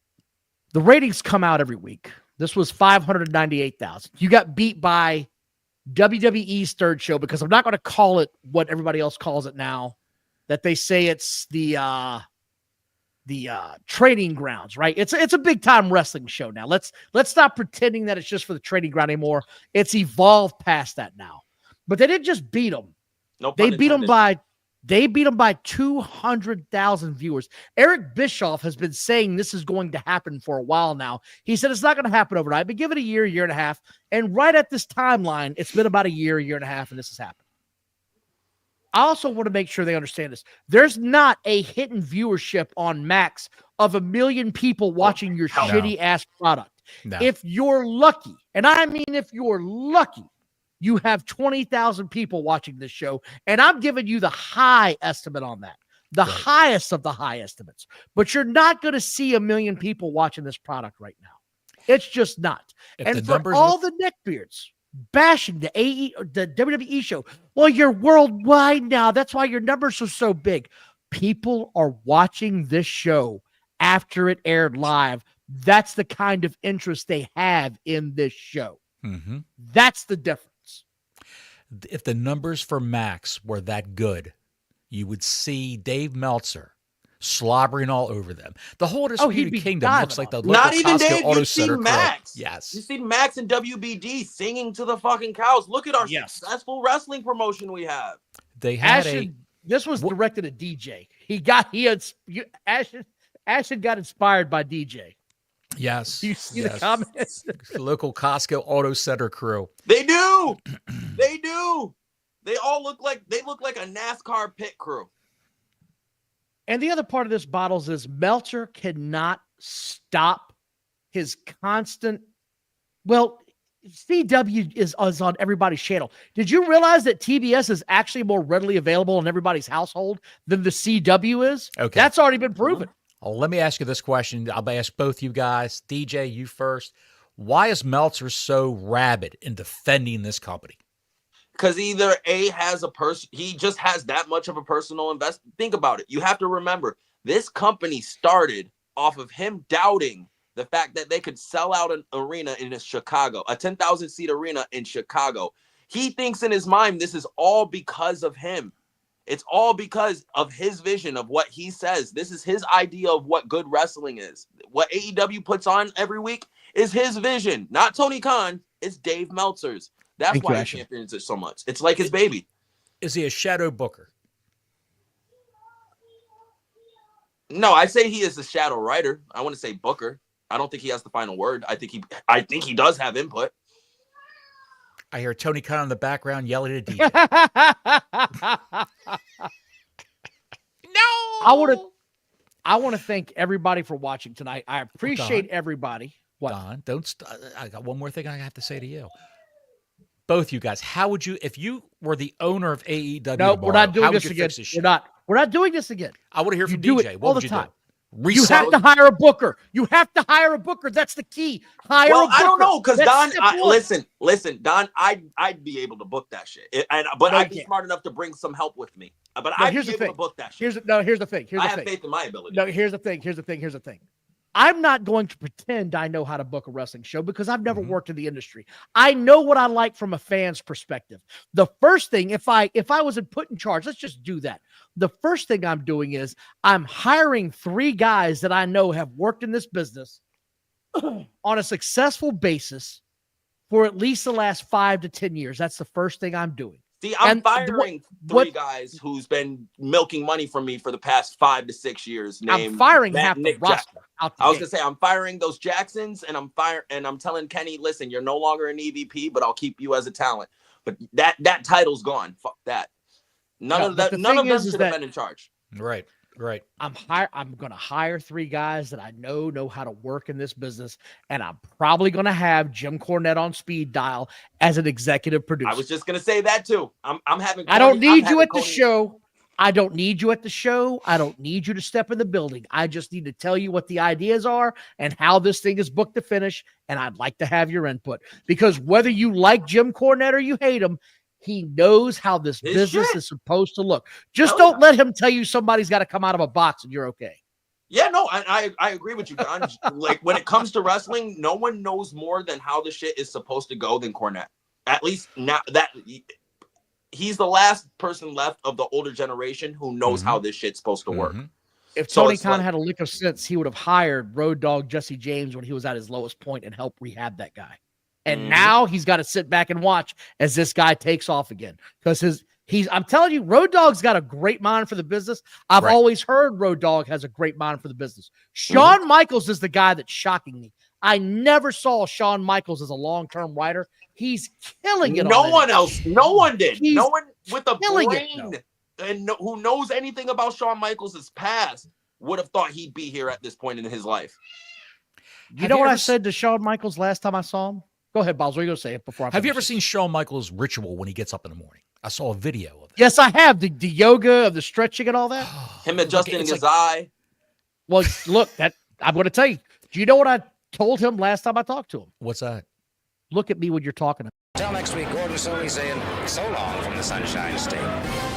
The ratings come out every week. This was 598,000. You got beat by WWE's third show because I'm not going to call it what everybody else calls it now, that they say it's the training grounds, right? It's a big time wrestling show now. Let's stop pretending that it's just for the training ground anymore. It's evolved past that now. But they didn't just beat them. They beat them by 200,000 viewers. Eric Bischoff has been saying this is going to happen for a while now. He said it's not going to happen overnight, but give it a year and a half. And right at this timeline, it's been about a year and a half, and this has happened. I also want to make sure they understand this. There's not a hidden viewership on Max of 1 million people watching your shitty-ass product. No. If you're lucky, and I mean if you're lucky, you have 20,000 people watching this show, and I'm giving you the high estimate on that, the highest of the high estimates. But you're not going to see 1 million people watching this product right now. It's just not. And for all the neckbeards bashing the WWE show, well, you're worldwide now. That's why your numbers are so big. people are watching this show after it aired live. That's the kind of interest they have in this show. Mm-hmm. That's the difference. If the numbers for Max were that good, you would see Dave Meltzer slobbering all over them. The whole Disputed Kingdom looks like the local not even Costco Dave. Auto You see Center Max. crew. Yes, you see Max and WBD singing to the fucking cows. Look at our successful wrestling promotion we have. They had This was directed at DJ. Ashton got inspired by DJ. Yes. Do you see the comments? Local Costco Auto Center crew. They do. They do. They all look like a NASCAR pit crew. And the other part of this, Bottles, is Meltzer cannot stop his constant. Well, CW is on everybody's channel. Did you realize that TBS is actually more readily available in everybody's household than the CW is? Okay. That's already been proven. Oh, let me ask you this question. I'll ask both you guys. DJ, you first. Why is Meltzer so rabid in defending this company? Because either A, he just has that much of a personal investment. Think about it. You have to remember, this company started off of him doubting the fact that they could sell out an arena in Chicago, a 10,000 seat arena in Chicago. He thinks in his mind, this is all because of him. It's all because of his vision of what he says. This is his idea of what good wrestling is. What AEW puts on every week is his vision, not Tony Khan. It's Dave Meltzer's. That's why he champions it so much. It's like his baby. Is he a shadow booker? No, I say he is a shadow writer. I want to say booker. I don't think he has the final word. I think he does have input. I hear Tony Khan in the background yelling at DJ. No. I want to thank everybody for watching tonight. I appreciate everybody. What? Don, I got one more thing I have to say to you. Both you guys, how would you, if you were the owner of AEW? No, we're not doing this again. We're not doing this again. I want to hear from DJ. What would you do? You have to hire a booker. You have to hire a booker. That's the key. Hire a booker. I don't know, because Don, listen, Don, I'd be able to book that shit. But I'd be smart enough to bring some help with me. But I'd be able to book that shit. Here's the thing. I have faith in my ability. No, here's the thing. I'm not going to pretend I know how to book a wrestling show because I've never worked in the industry. I know what I like from a fan's perspective. The first thing, if I was put in charge, let's just do that. The first thing I'm doing is I'm hiring 3 guys that I know have worked in this business on a successful basis for at least the last 5 to 10 years. That's the first thing I'm doing. See, I'm firing 3 guys who's been milking money from me for the past 5 to 6 years. I'm firing half the roster. I was gonna say I'm firing those Jacksons, and I'm telling Kenny, listen, you're no longer an EVP, but I'll keep you as a talent. But that title's gone. Fuck that. None of them should have been in charge. Right. I'm going to hire 3 guys that I know how to work in this business, and I'm probably going to have Jim Cornette on speed dial as an executive producer. I was just going to say that too. I'm having. I don't need you at the show. I don't need you at the show. I don't need you to step in the building. I just need to tell you what the ideas are and how this thing is booked to finish. And I'd like to have your input, because whether you like Jim Cornette or you hate him, he knows how this business is supposed to look. Just don't let him tell you somebody's got to come out of a box and you're okay. Yeah, no, I agree with you, Don. Like, when it comes to wrestling, no one knows more than how the shit is supposed to go than Cornette. At least now that he's the last person left of the older generation who knows how this shit's supposed to work. If Tony Khan had a lick of sense, he would have hired Road Dogg Jesse James when he was at his lowest point and helped rehab that guy. And now he's got to sit back and watch as this guy takes off again. Because I'm telling you, Road Dogg's got a great mind for the business. I've always heard Road Dogg has a great mind for the business. Shawn Michaels is the guy that's shocking me. I never saw Shawn Michaels as a long-term writer. He's killing it. No one did. No one with a brain and who knows anything about Shawn Michaels' past would have thought he'd be here at this point in his life. You know what I said to Shawn Michaels last time I saw him? Go ahead, Boz. What are you going to say before I Have you ever seen Shawn Michaels' ritual when he gets up in the morning? I saw a video of it. Yes, I have. The yoga, of the stretching and all that. Him adjusting his eye. Well, look, I'm going to tell you. Do you know what I told him last time I talked to him? What's that? Look at me when you're talking. Until next week, Gordon Soley saying so long from the Sunshine State.